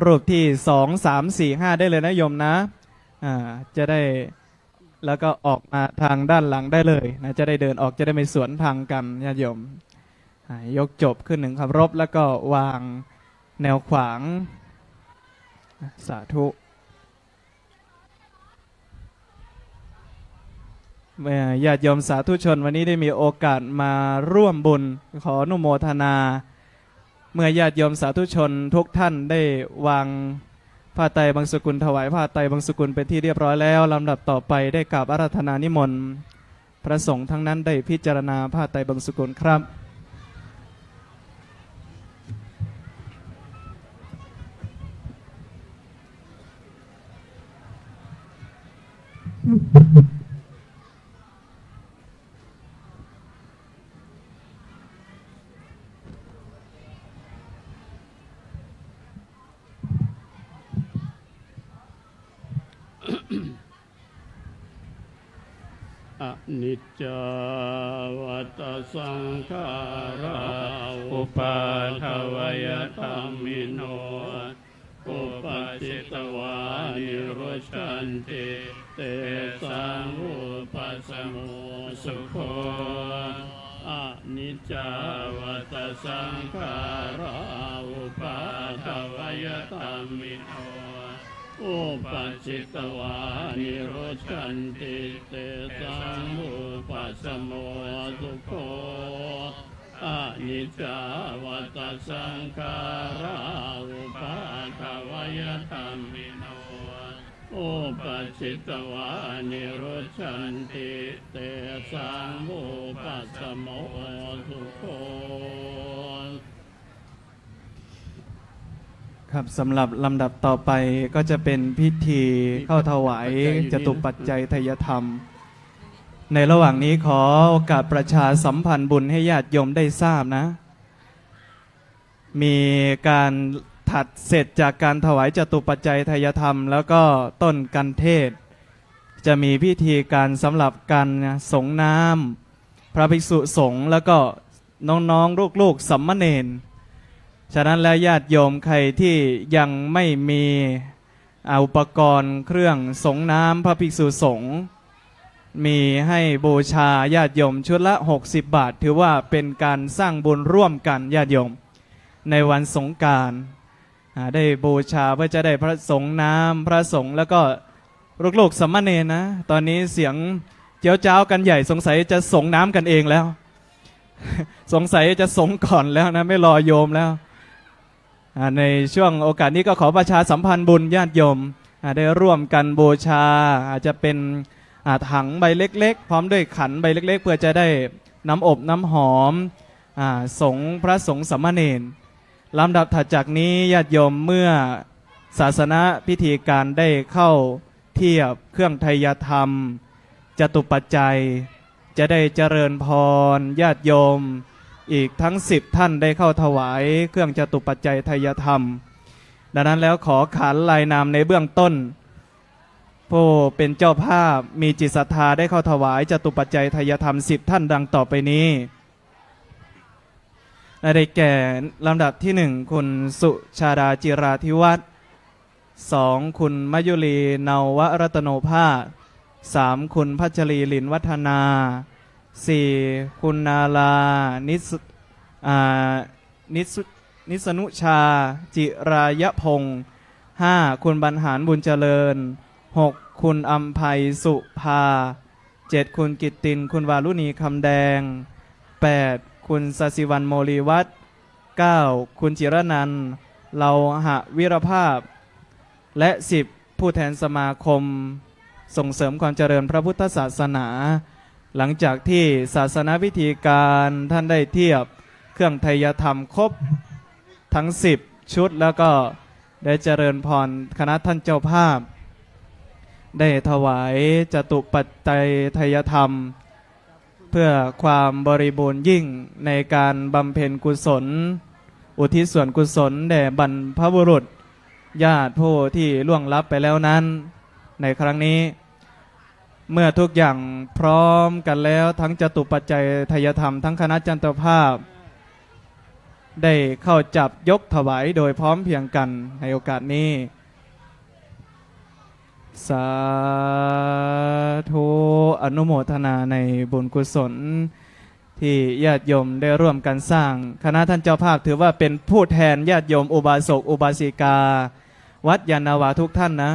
รูปที่2 3 4 5ได้เลยนะโยมนะจะได้แล้วก็ออกมาทางด้านหลังได้เลยนะจะได้เดินออกจะได้ไม่สวนทางกันญาติโยมยกจบขึ้น1 คำรบแล้วก็วางแนวขวางสาธุญาติโยมสาธุชนวันนี้ได้มีโอกาสมาร่วมบุญขออนุโมทนาเมื่อญาติโยมสาธุชนทุกท่านได้วางผ้าไตรบางสกุลถวายผ้าไตรบางสกุลเป็นที่เรียบร้อยแล้วลำดับต่อไปได้กราบอาราธนานิมนต์พระสงฆ์ทั้งนั้นได้พิจารณาผ้าไตรบางสกุลครับอนิจจาวัตสังขาราอุปาทวยธรรมิโนอุปจิตวานิโรชันติเตสังอุปสมุสุโขอนิจจาวัตสังขาราอุปาทวยธรรมิโนอุปจิตวานิโรชันติเตสังอุปสมุสุโขอนิจจาวัตสังขาราอุปาทวยธรรมิโนอุปจิตวานิโรชันติเตสังอุปสมุสุโขครับสำหรับลำดับต่อไปก็จะเป็นพิธีเข้าถวายจตุปัจจัยทายธรรมในระหว่างนี้ขอโอกาสประชาสัมพันธ์บุญให้ญาติโยมได้ทราบนะมีการถัดเสร็จจากการถวายจตุปัจจัยทายธรรมแล้วก็ต้นกันเทศจะมีพิธีการสำหรับการสงน้ำพระภิกษุสงฆ์แล้วก็น้องๆลูกๆสัมมเนรฉะนั้นแล้วญาติโยมใครที่ยังไม่มี อุปกรณ์เครื่องสงน้ำพระภิกษุสงฆ์มีให้บูชาญาติโยมชุดละ60 บาทถือว่าเป็นการสร้างบุญร่วมกันญาติโยมในวันสงกรานต์ได้บูชาเพื่อจะได้พระสงฆ์น้ำพระสงฆ์แล้วก็ลูกๆสามเณรนะตอนนี้เสียงเจ้าเจ้ากันใหญ่สงสัยจะสงน้ำกันเองแล้ว สงสัยจะสงก่อนแล้วนะไม่รอโยมแล้วในช่วงโอกาสนี้ก็ขอประชาสัมพันธ์บุญญาติโยมได้ร่วมกันบูชาอาจจะเป็นถังใบเล็กๆพร้อมด้วยขันใบเล็กๆเพื่อจะได้น้ำอบน้ำหอมสงฆ์พระสงฆ์สามเณรลำดับถัดจากนี้ญาติโยมเมื่อศาสนพิธีการได้เข้าเทียบเครื่องไทยธรรมจตุปัจจัยจะได้เจริญพรญาติโยมอีกทั้ง10 ท่านได้เข้าถวายเครื่องจตุปัจจัยไทยธรรมดังนั้นแล้วขอขานลายนามในเบื้องต้นผู้เป็นเจ้าภาพมีจิตศรัทธาได้เข้าถวายจตุปัจจัยไทยธรรม10 ท่านดังต่อไปนี้ได้แก่ลำดับที่1คุณสุชาดาจิราธิวัฒน์2คุณมยุรีเนาวรัตโนภาส3คุณพัชรีลินวัฒนา4คุณนาลานิสนุชาจิรายพงศ์5คุณบรรหารบุญเจริญ6คุณอัมภัยสุภา7คุณกิตตินคุณวารุณีคำแดง8คุณสศิวรรณโมลีวัฒน์9คุณจิรนันท์เลาหะวิรภาพและ10ผู้แทนสมาคมส่งเสริมความเจริญพระพุทธศาสนาหลังจากที่ศาสนาพิธีการท่านได้เทียบเครื่องไทยธรรมครบทั้ง10 ชุดแล้วก็ได้เจริญพรคณะท่านเจ้าภาพได้ถวายจตุปัจจัยไทยธรรมเพื่อความบริบูรณ์ยิ่งในการบำเพ็ญกุศลอุทิศส่วนกุศลแด่บรรพบุรุษญาติผู้ที่ล่วงลับไปแล้วนั้นในครั้งนี้เมื่อทุกอย่างพร้อมกันแล้วทั้งจตุปัจจัยไทยธรรมทั้งคณะจันตภาพได้เข้าจับยกถวายโดยพร้อมเพรียงกันในโอกาสนี้สาธุอนุโมทนาในบุญกุศลที่ญาติโยมได้ร่วมกันสร้างคณะท่านเจ้าภาพถือว่าเป็นผู้แทนญาติโยมอุบาสกอุบาสิกาวัดยานนาวาทุกท่านนะ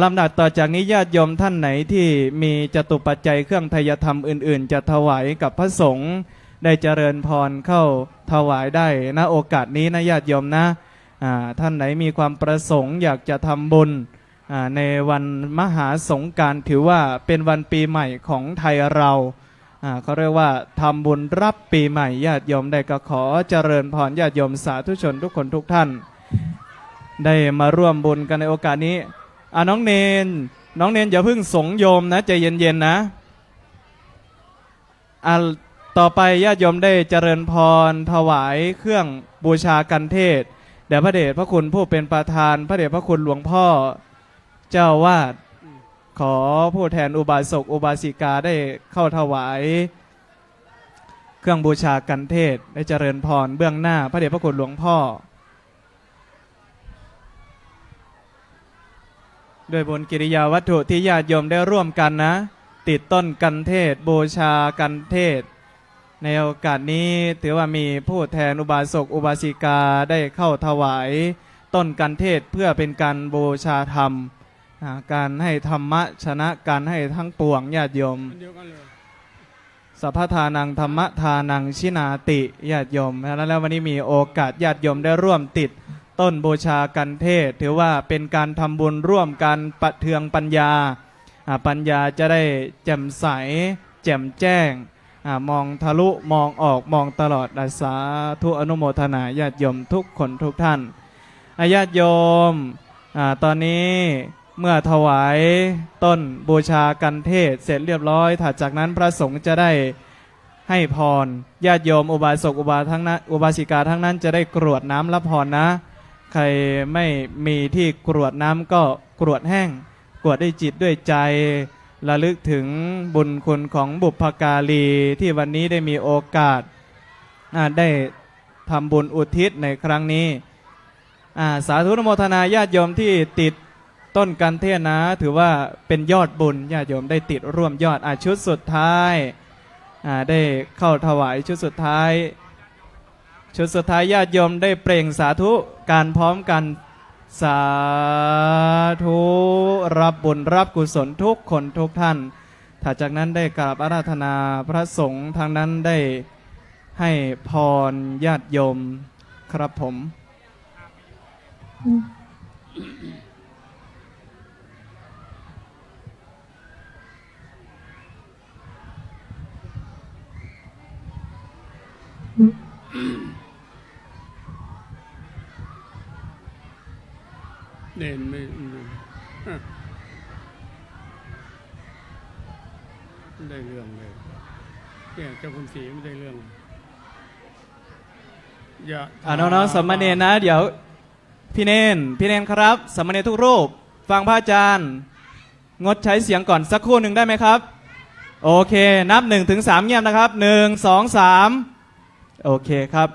ลำดับต่อจากนี้ญาติโยมท่านไหนที่มีจตุปัจจัยเครื่องไทยธรรมอื่นๆจะถวายกับพระสงฆ์ได้เจริญพรเข้าถวายได้ณโอกาสนี้นะญาติโยมนะท่านไหนมีความประสงค์อยากจะทำบุญในวันมหาสงกรานต์ถือว่าเป็นวันปีใหม่ของไทยเราเขาเรียกว่าทำบุญรับปีใหม่ญาติโยมได้ก็ขอเจริญพรญาติโยมสาธุชนทุกคนทุกท่านได้มาร่วมบุญกันในโอกาสนี้น้องเนนอย่าเพิ่งสงโยมนะใจเย็นๆนะต่อไปญาติโยมได้เจริญพรถวายเครื่องบูชากันเทศแด่พระเดชพระคุณผู้เป็นประธานพระเดชพระคุณหลวงพ่อเจ้าวาดขอผู้แทนอุบาสกอุบาสิกาได้เข้าถวายเครื่องบูชากันเทศได้เจริญพรเบื้องหน้าพระเดชพระคุณหลวงพ่อด้วยบุญกิริยาวัตถุที่ญาติโยมได้ร่วมกันนะติดต้นกันเทศบูชากันเทศในโอกาสนี้ถือว่ามีผู้แทนอุบาสกอุบาสิกาได้เข้าถวายต้นกันเทศเพื่อเป็นการบูชาธรรมการให้ธรรมะชนะการให้ทั้งปวงญาติโยมสัพพทานังธรรมทานังชินาติญาติโยมแล้ววันนี้มีโอกาสญาติโยมได้ร่วมติดต้นบูชากันเทศถือว่าเป็นการทำบุญร่วมกันประเทืองปัญญาปัญญาจะได้แจ่มใสแจ่มแจ้งมองทะลุมองออกมองตลอดสาธุอนุโมทนาญาติโยมทุกคนทุกท่านญาติโยมตอนนี้เมื่อถวายต้นบูชากันเทศเสร็จเรียบร้อยถัดจากนั้นพระสงฆ์จะได้ให้พรญาติโยมอุบาสกอุบาสิกาทั้งนั้นจะได้กรวดน้ำรับพรนะใครไม่มีที่กรวดน้ำก็กรวดแห้งกรวดด้วยจิตด้วยใจระลึกถึงบุญคุณของบุพการีที่วันนี้ได้มีโอกาสได้ทำบุญอุทิศในครั้งนี้สาธุอนุโมทนาญาติโยมที่ติด ต้นกันเทศนะถือว่าเป็นยอดบุญญาติโยมได้ติดร่วมยอดชุดสุดท้ายได้เข้าถวายชุดสุดท้ายญาติโยมได้เปล่งสาธุการพร้อมกันสาธุรับบุญรับกุศลทุกคนทุกท่านถ้าจากนั้นได้กราบอาราธนาพระสงฆ์ทางนั้นได้ให้พรญาติโยมครับผมเด่นไม่ได้เรื่องเลยเนี่ยเจ้าคุณศรีไม่ได้เรื่องน้องๆสมณเณรนะเดี๋ยวพี่เนนครับสมณเณรทุกรูปฟังพระอาจารย์งดใช้เสียงก่อนสักครู่หนึ่งได้ไหมครับโอเคนับ1 ถึง 3เงียบนะครับ1 2 3โอเคครับ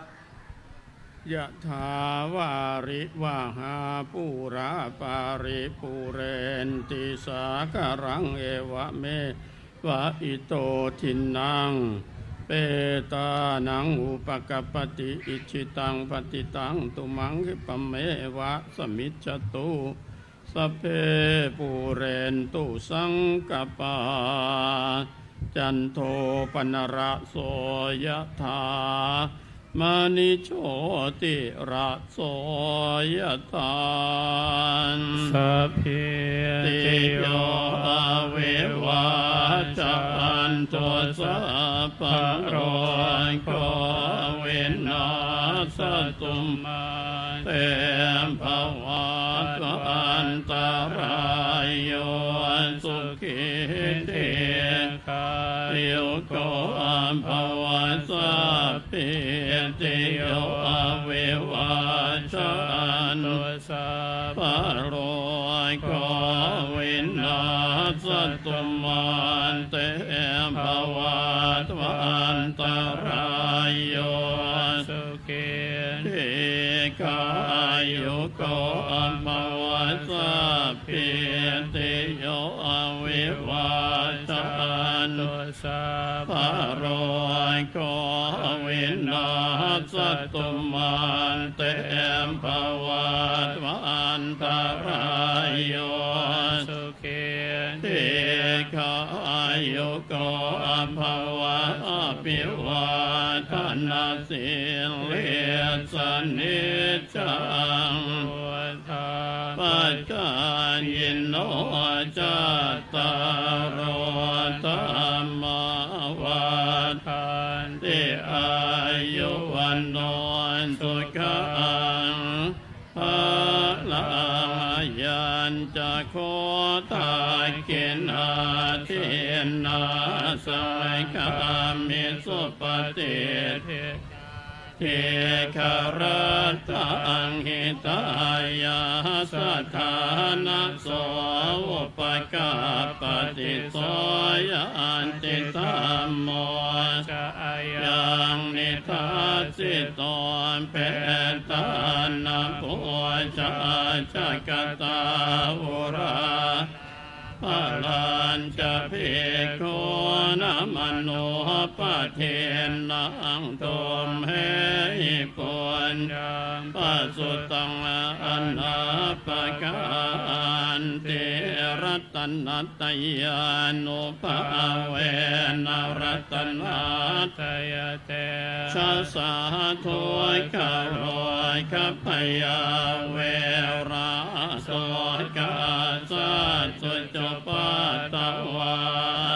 ยะถาวาริวาหาปูราปาริปูเรนติสาคารังเอวะเมวะอิโตทินังเปตานังอุปกปติอิชิตังปฏิตังตุมังคิปะเมวะสมิจจตุสัพเพปูเรนตุสังกปาจันโทปนระโสยะถามณิโชติระโสยถานสัพเพติโยเววาจันโทสัพพะโรโควินาศตุมาเตมภวัตอันตรายโยสุขิเตกายโกอัมภวัสสะปิติโยเววาจันโทสัพพะโรโควินาศตุมาเตมภวัตอันตรายโยสุขิเตกายโกอัมภวัสสะปิติโยเววาจันโทสัพพะโรโควินาศตุมาเตมภวัตอันตรายโยสุขิเตกายโกอัมภวัสสะปิวาทนาสิเลสนิจังปัจจายโนจัตตารโธธัมมาวัฏันติอายุวันโนสุขังภะลังยัญจะโคตากินาทินาสัยกามิสุปฏิเทคารตังหิตายาสัทธานะโสอุปกาปฏิโสยันติธัมโมจะยังนิทัสสิโตเปตานะปุจาจักตาอุราพลันจะภิกขุนะมโนปะเทนังตมเหปุญญังปัสสุตังอนาปกันติรัตนัตยานุภาเวนรัตนัตยเตชะสาธุกะโรคัพยาเวราโสกาสัจจุจปาตวั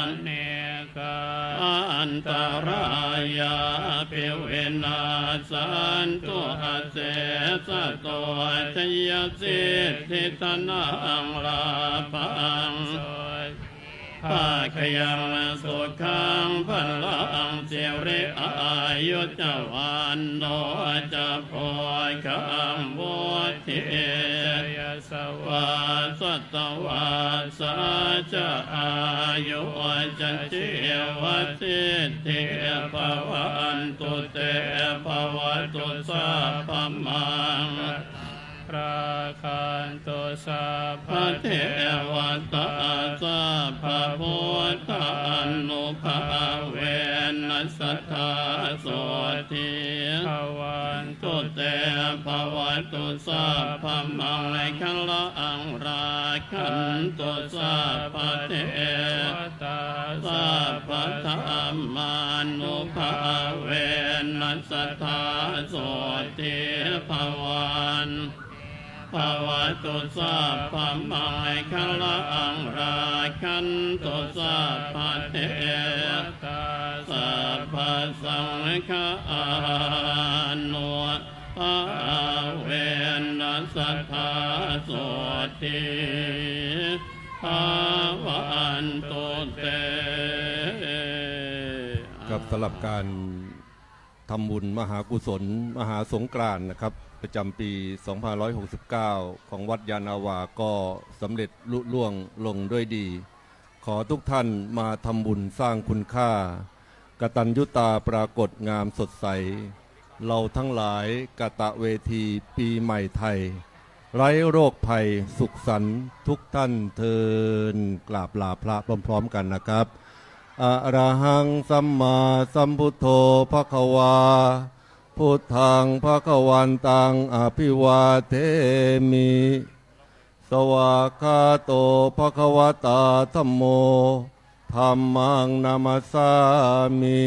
นเนกาอันตรายาภิวินาสันตุอาเสสะโตชยสิทธิตนังลาภังภาคยังสุขังพลังเสียวริอายุจวันโนจะพอยคังวุฒิยสวาสัตวาสาจะอายุจันจิวัติเทภวันตุเตภวตุสัพพมัง ราคันตุสัพพเทวตาสัพพพุทธานุภาเวนัสสัทธาโสติภวันตุเตภวัตุสัพพมังคัลลังราคันตุสัพพเทวตาสัพพธรรมานุภาเวนัสสัทธาโสติภวันภวตุสัพพมังคัลลังราคันตุสัพพเทวตาสัพพสังฆานุภาเวนัสสัทธาโสติภวันตุเต ครับสำหรับการทำบุญมหากุศลมหาสงกรานต์นะครับประจำปี 2569 ของวัดยานาวาก็สำเร็จลุล่วงลงด้วยดี ขอทุกท่านมาทำบุญสร้างคุณค่ากตัญญูตาปรากฏงามสดใส เราทั้งหลายกตเวทีปีใหม่ไทย ไร้โรคภัยสุขสันต์ทุกท่านเทินกราบลาพระพร้อมๆกันนะครับอะระหังสัมมาสัมพุทโธภควาพุทธังภควันตังอภิวาเทมิสวากขาโตภควตาธัมโมธัมมังนามัสสามิ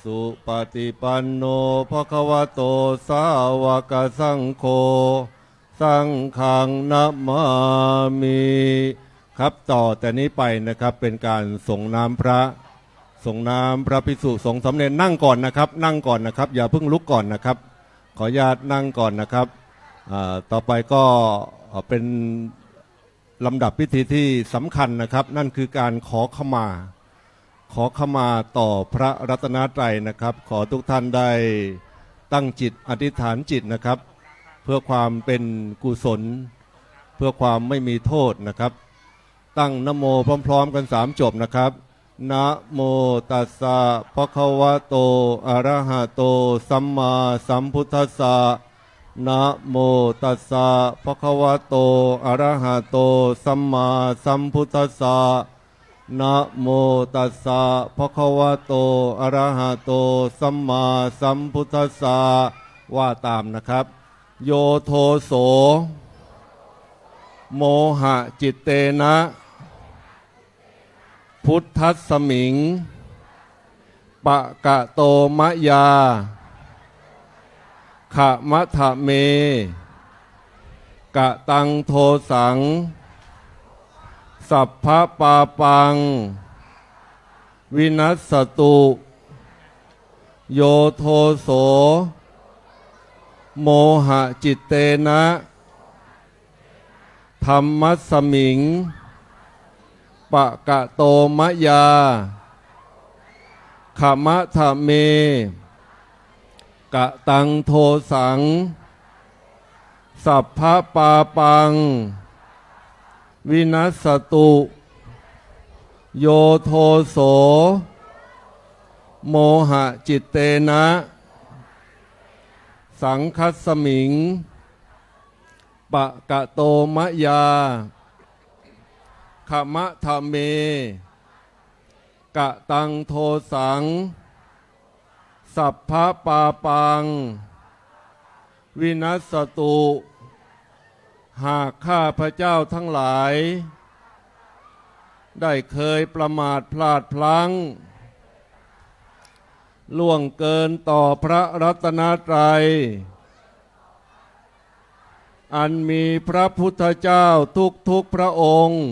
สุปฏิปันโนภควโตสาวกสังโฆสังฆังนะมามิครับต่อแต่นี้ไปนะครับเป็นการส่งน้ำพระส่งน้ำพระภิกษุสงฆ์สามเณรนั่งก่อนนะครับนั่งก่อนนะครับอย่าเพิ่งลุกก่อนนะครับขออนุญาตนั่งก่อนนะครับต่อไปก็เป็นลำดับพิธีที่สำคัญนะครับนั่นคือการขอขมาต่อพระรัตนตรัยนะครับขอทุกท่านได้ตั้งจิตอธิษฐานจิตนะครับเพื่อความเป็นกุศลเพื่อความไม่มีโทษนะครับตั้งนะโมพร้อมๆกัน3 จบนะครับนะโมตัสสะภะคะวะโตอะระหะโตสัมมาสัมพุทธัสสะนะโมตัสสะภะคะวะโตอะระหะโตสัมมาสัมพุทธัสสะนะโมตัสสะภะคะวะโตอะระหะโตสัมมาสัมพุทธัสสะว่าตามนะครับโยโทโสโมหะจิตเตนะพุทธัสสมิงปะกะโตมะยาขะมะทะเมกะตังโทสังสัพพะปาปังวินัสสตุโยโทโสโมหะจิตเตนะธัมมัสสมิงปะกะโตมะยาขมะทะเมกะตังโทสังสัพพะปาปังวินัสสตุโยโทโสโมหะจิตเตนะสังคัสสมิงปะกะโตมะยาขมะทะเมกะตังโทสังสัพพะปาปังวินัสสตุหากข้าพระเจ้าทั้งหลายได้เคยประมาทพลาดพลั้งล่วงเกินต่อพระรัตนตรัยอันมีพระพุทธเจ้าทุกพระองค์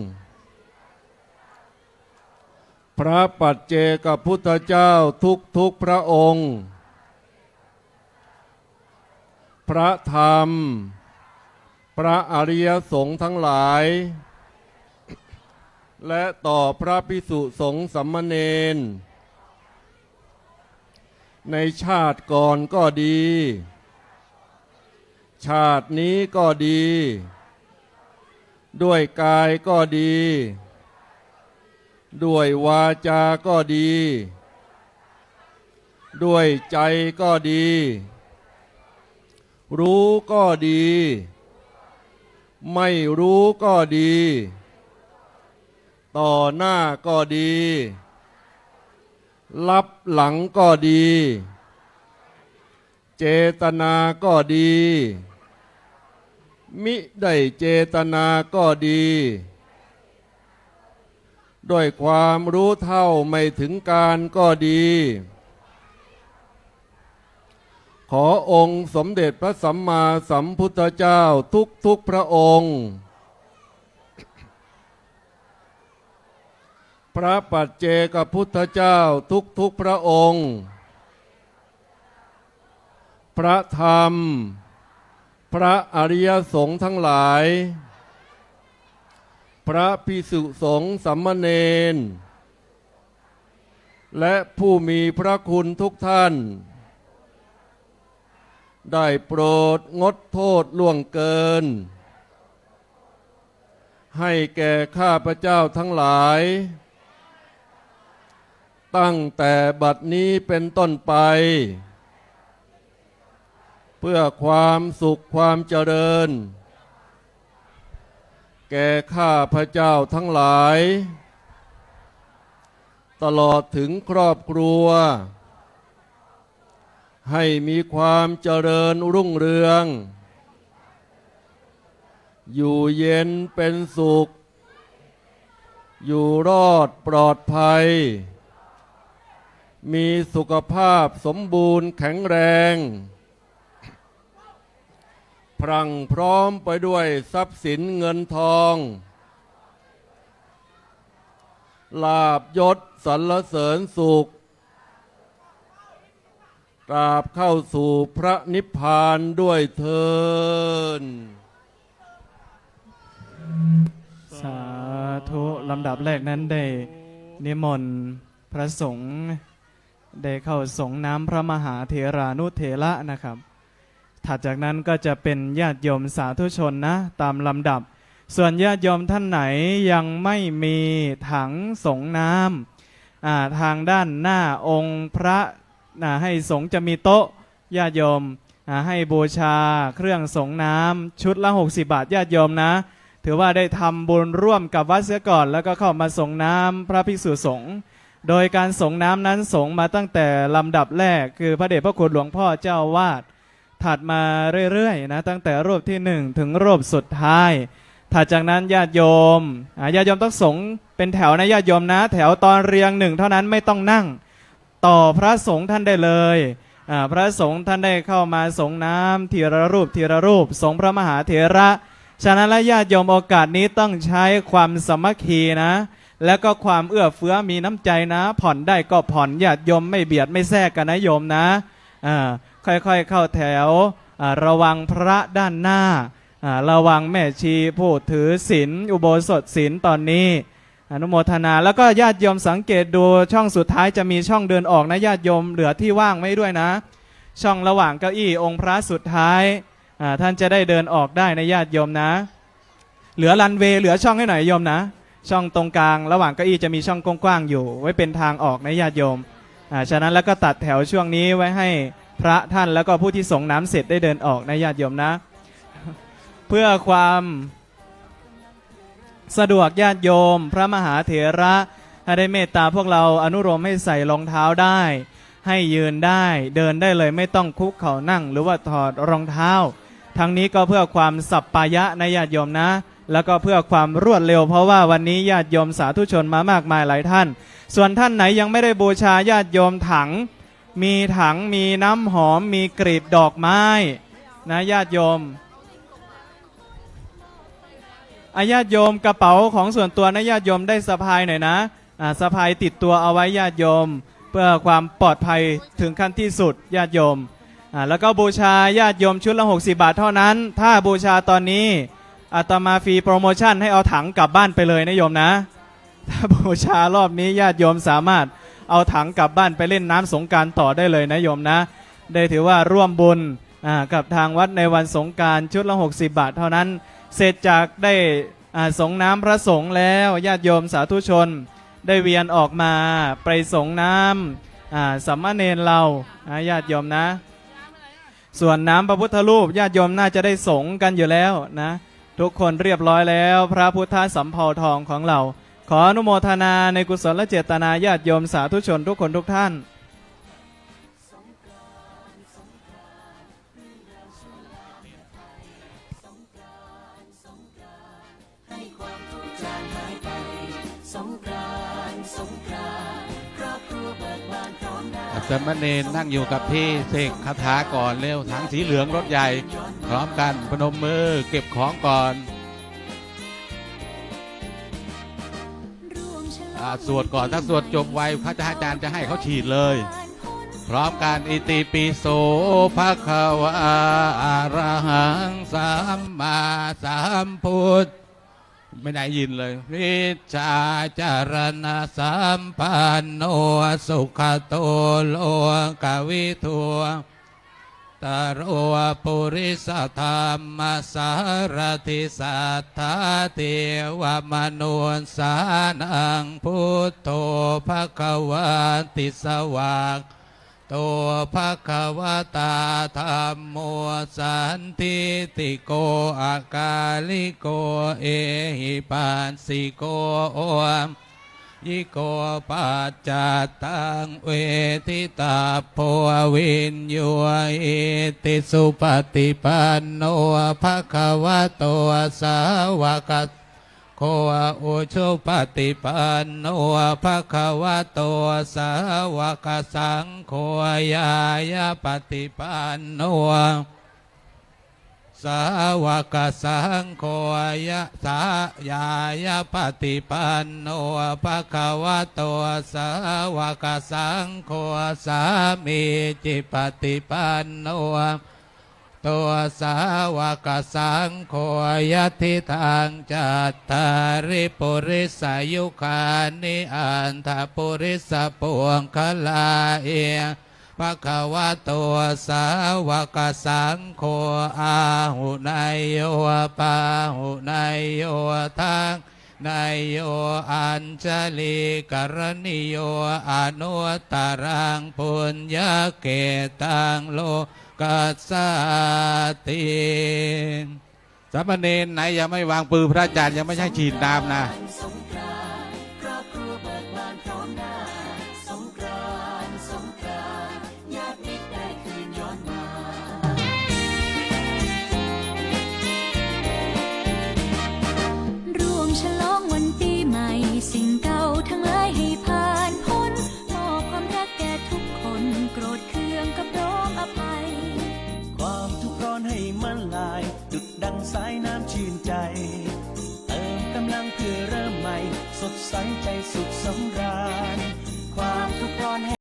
พระปัจเจกพุทธเจ้าทุกพระองค์พระธรรมพระอริยสงฆ์ทั้งหลายและต่อพระภิกษุสงฆ์สามเณรในชาติก่อนก็ดีชาตินี้ก็ดีด้วยกายก็ดีด้วยวาจาก็ดีด้วยใจก็ดีรู้ก็ดี ไม่รู้ก็ดี ต่อหน้าก็ดี ลับหลังก็ดี เจตนาก็ดี มิได้เจตนาก็ดี ด้วยความรู้เท่าไม่ถึงการก็ดี ขอองค์สมเด็จพระสัมมาสัมพุทธเจ้าทุกพระองค์ พระปัจเจกพุทธเจ้าทุกพระองค์ พระธรรม พระอริยสงฆ์ทั้งหลาย พระภิกษุสงฆ์สามเณรและผู้มีพระคุณทุกท่าน ได้โปรดงดโทษล่วงเกิน ให้แก่ข้าพเจ้าทั้งหลาย ตั้งแต่บัดนี้เป็นต้นไป เพื่อความสุขความเจริญ แก่ข้าพเจ้าทั้งหลาย ตลอดถึงครอบครัว ให้มีความเจริญรุ่งเรือง อยู่เย็นเป็นสุข อยู่รอดปลอดภัย มีสุขภาพสมบูรณ์แข็งแรงพรั่งพร้อมไปด้วยทรัพย์สินเงินทองลาภยศสรรเสริญสุขตราบเข้าสู่พระนิพพานด้วยเถิด สาธุลำดับแรกนั้นได้นิมนต์พระสงฆ์ได้เข้าสงน้ำพระมหาเถรานุเถระนะครับถัดจากนั้นก็จะเป็นญาติโยมสาธุชนนะตามลำดับส่วนญาติโยมท่านไหนยังไม่มีถังสงน้ำทางด้านหน้าองค์พระให้สงฆ์จะมีโต๊ะญาติโยมให้บูชาเครื่องสงน้ำชุดละ60 บาทญาติโยมนะถือว่าได้ทำบุญร่วมกับวัดเสียก่อนแล้วก็เข้ามาสงน้ำพระภิกษุสงฆ์โดยการสงน้ำนั้นสงมาตั้งแต่ลำดับแรกคือพระเดชพระคุณหลวงพ่อเจ้าวาดถัดมาเรื่อยๆนะตั้งแต่รูปที่1ถึงรูปสุดท้ายถัดจากนั้นญาติโยมต้องสงเป็นแถวนะญาติโยมนะแถวตอนเรียง1เท่านั้นไม่ต้องนั่งต่อพระสงฆ์ท่านได้เลยพระสงฆ์ท่านได้เข้ามาสงน้ำทีละรูปทีละรูปสงพระมหาเถระฉะนั้นและญาติโยมโอกาสนี้ต้องใช้ความสามัคคีนะแล้วก็ความเอื้อเฟื้อมีน้ำใจนะผ่อนได้ก็ผ่อนญาติโยมไม่เบียดไม่แทรกกันนะโยมนะค่อยๆเข้าแถวระวังพระด้านหน้าระวังแม่ชีผู้ถือศีลอุโบสถศีลตอนนี้อนุโมทนาแล้วก็ญาติโยมสังเกตดูช่องสุดท้ายจะมีช่องเดินออกนะญาติโยมเหลือที่ว่างไว้ด้วยนะช่องระหว่างเก้าอี้องค์พระสุดท้ายท่านจะได้เดินออกได้นะญาติโยมนะเหลือรันเวย์เหลือช่องให้หน่อยโยมนะช่องตรงกลางระหว่างเก้าอี้จะมีช่องกว้างๆอยู่ไว้เป็นทางออกนะญาติโยมฉะนั้นแล้วก็ตัดแถวช่วงนี้ไว้ให้พระท่านแล้วก็ผู้ที่ส่งน้ำเสร็จได้เดินออกนะญาติโยมนะเพื่อความสะดวกญาติโยมพระมหาเถระได้เมตตาพวกเราอนุโลมให้ใส่รองเท้าได้ให้ยืนได้เดินได้เลยไม่ต้องคุกเข่านั่งหรือว่าถอดรองเท้าทั้งนี้ก็เพื่อความสัปปายะนะญาติโยมนะแล้วก็เพื่อความรวดเร็วเพราะว่าวันนี้ญาติโยมสาธุชนมามากมายหลายท่านส่วนท่านไหนยังไม่ได้บูชาญาติโยมถังมีน้ำหอมมีกลีบดอกไม้นะญาติโยมญาติโยมกระเป๋าของส่วนตัวนะญาติโยมได้สะพายหน่อยนะสะพายติดตัวเอาไว้ญาติโยมเพื่อความปลอดภัยถึงขั้นที่สุดญาติโยมแล้วก็บูชาญาติโยมชุดละ60 บาทเท่านั้นถ้าบูชาตอนนี้อาตมาฟรีโปรโมชั่นให้เอาถังกลับบ้านไปเลยนะโยมนะถ้าบูชารอบนี้ญาติโยมสามารถเอาถังกลับบ้านไปเล่นน้ำสงกรานต์ต่อได้เลยนะโยมนะได้ถือว่าร่วมบุญกับทางวัดในวันสงกรานต์ชุดละ60 บาทเท่านั้นเสร็จจากได้สงน้ำพระสงฆ์แล้วญาติโยมสาธุชนได้เวียนออกมาไปสงน้ำสามเณรเราญาติโยมนะส่วนน้ำพระพุทธรูปญาติโยมน่าจะได้สงกันอยู่แล้วนะ ทุกคนเรียบร้อยแล้วพระพุทธสำเภาทองของเราขออนุโมทนาในกุศลเจตนาญาติโยมสาธุชนทุกคนทุกท่านให้ความทุกข์จางหายไปสงกรานต์สงกรานต์ครอบครัวเบิกบานพร้อมหน้า สามเณรนั่งอยู่กับที่เสกคาถาก่อนเร็วถังสีเหลืองรถใหญ่พร้อมกันพนมมือเก็บของก่อนสวดก่อนถ้าสวดจบไวพระอาจารย์จะให้เขาฉีดเลยพร้อมกันอิติปิโสภะคะวะอะระหังสัมมาสัมพุทธไม่ได้ยินเลยวิชาจารณะสัมปันโนสุขโตโลกวิทูตโรปุริสธรรมสารติสัทธาเทวมนุสานังพุทโธภคะวะติสวากโตภคะวตาธัมโมสันติติโกอากาลิโกเอหิปัสสิโกยิโกปัจจัตตังเวทิตาโพวินโยอิติสุปฏิปันโนภะคะวะโตสาวกโคอุชุปฏิปันโนภะคะวะโตสาวกสังโฆยายาปฏิปันโนสาวกสังโฆยะสายายาปฏิปันโนภะคะวะโตสาวกสังโฆสามีจิปฏิปันโนตัวสาวกสังโฆยะทิทางจัตตาริปุริสายุคานิอันทปุริสปวงคลาเอภะคะวะโตสาวกสังโฆอาหุนายโยปาหุนายโยทังนายโยอัญชลีกรณิโยอนุตตรังปุญญเกตังโลกัสสติสามเณรไหนยังไม่วางปืนพระอาจารย์ยังไม่ใช่ฉีดน้ำนะสงกรานต์ครอบครัวเบิกบานพร้อมหน้าสงกรานต์สงกรานต์ญาติมิตรได้คืนย้อนมาร่วมฉลองวันปีใหม่สิ่งเก่าทั้งหลายให้ผ่านพ้นมอบความรักแก่ทุกคนโกรธเคืองก็พร้อมอภัยความทุกข์ร้อนให้มันลายดุจดังสายน้ำชื่นใจเติมกำลังเพื่อเริ่มใหม่สดใสใจสุขสำรา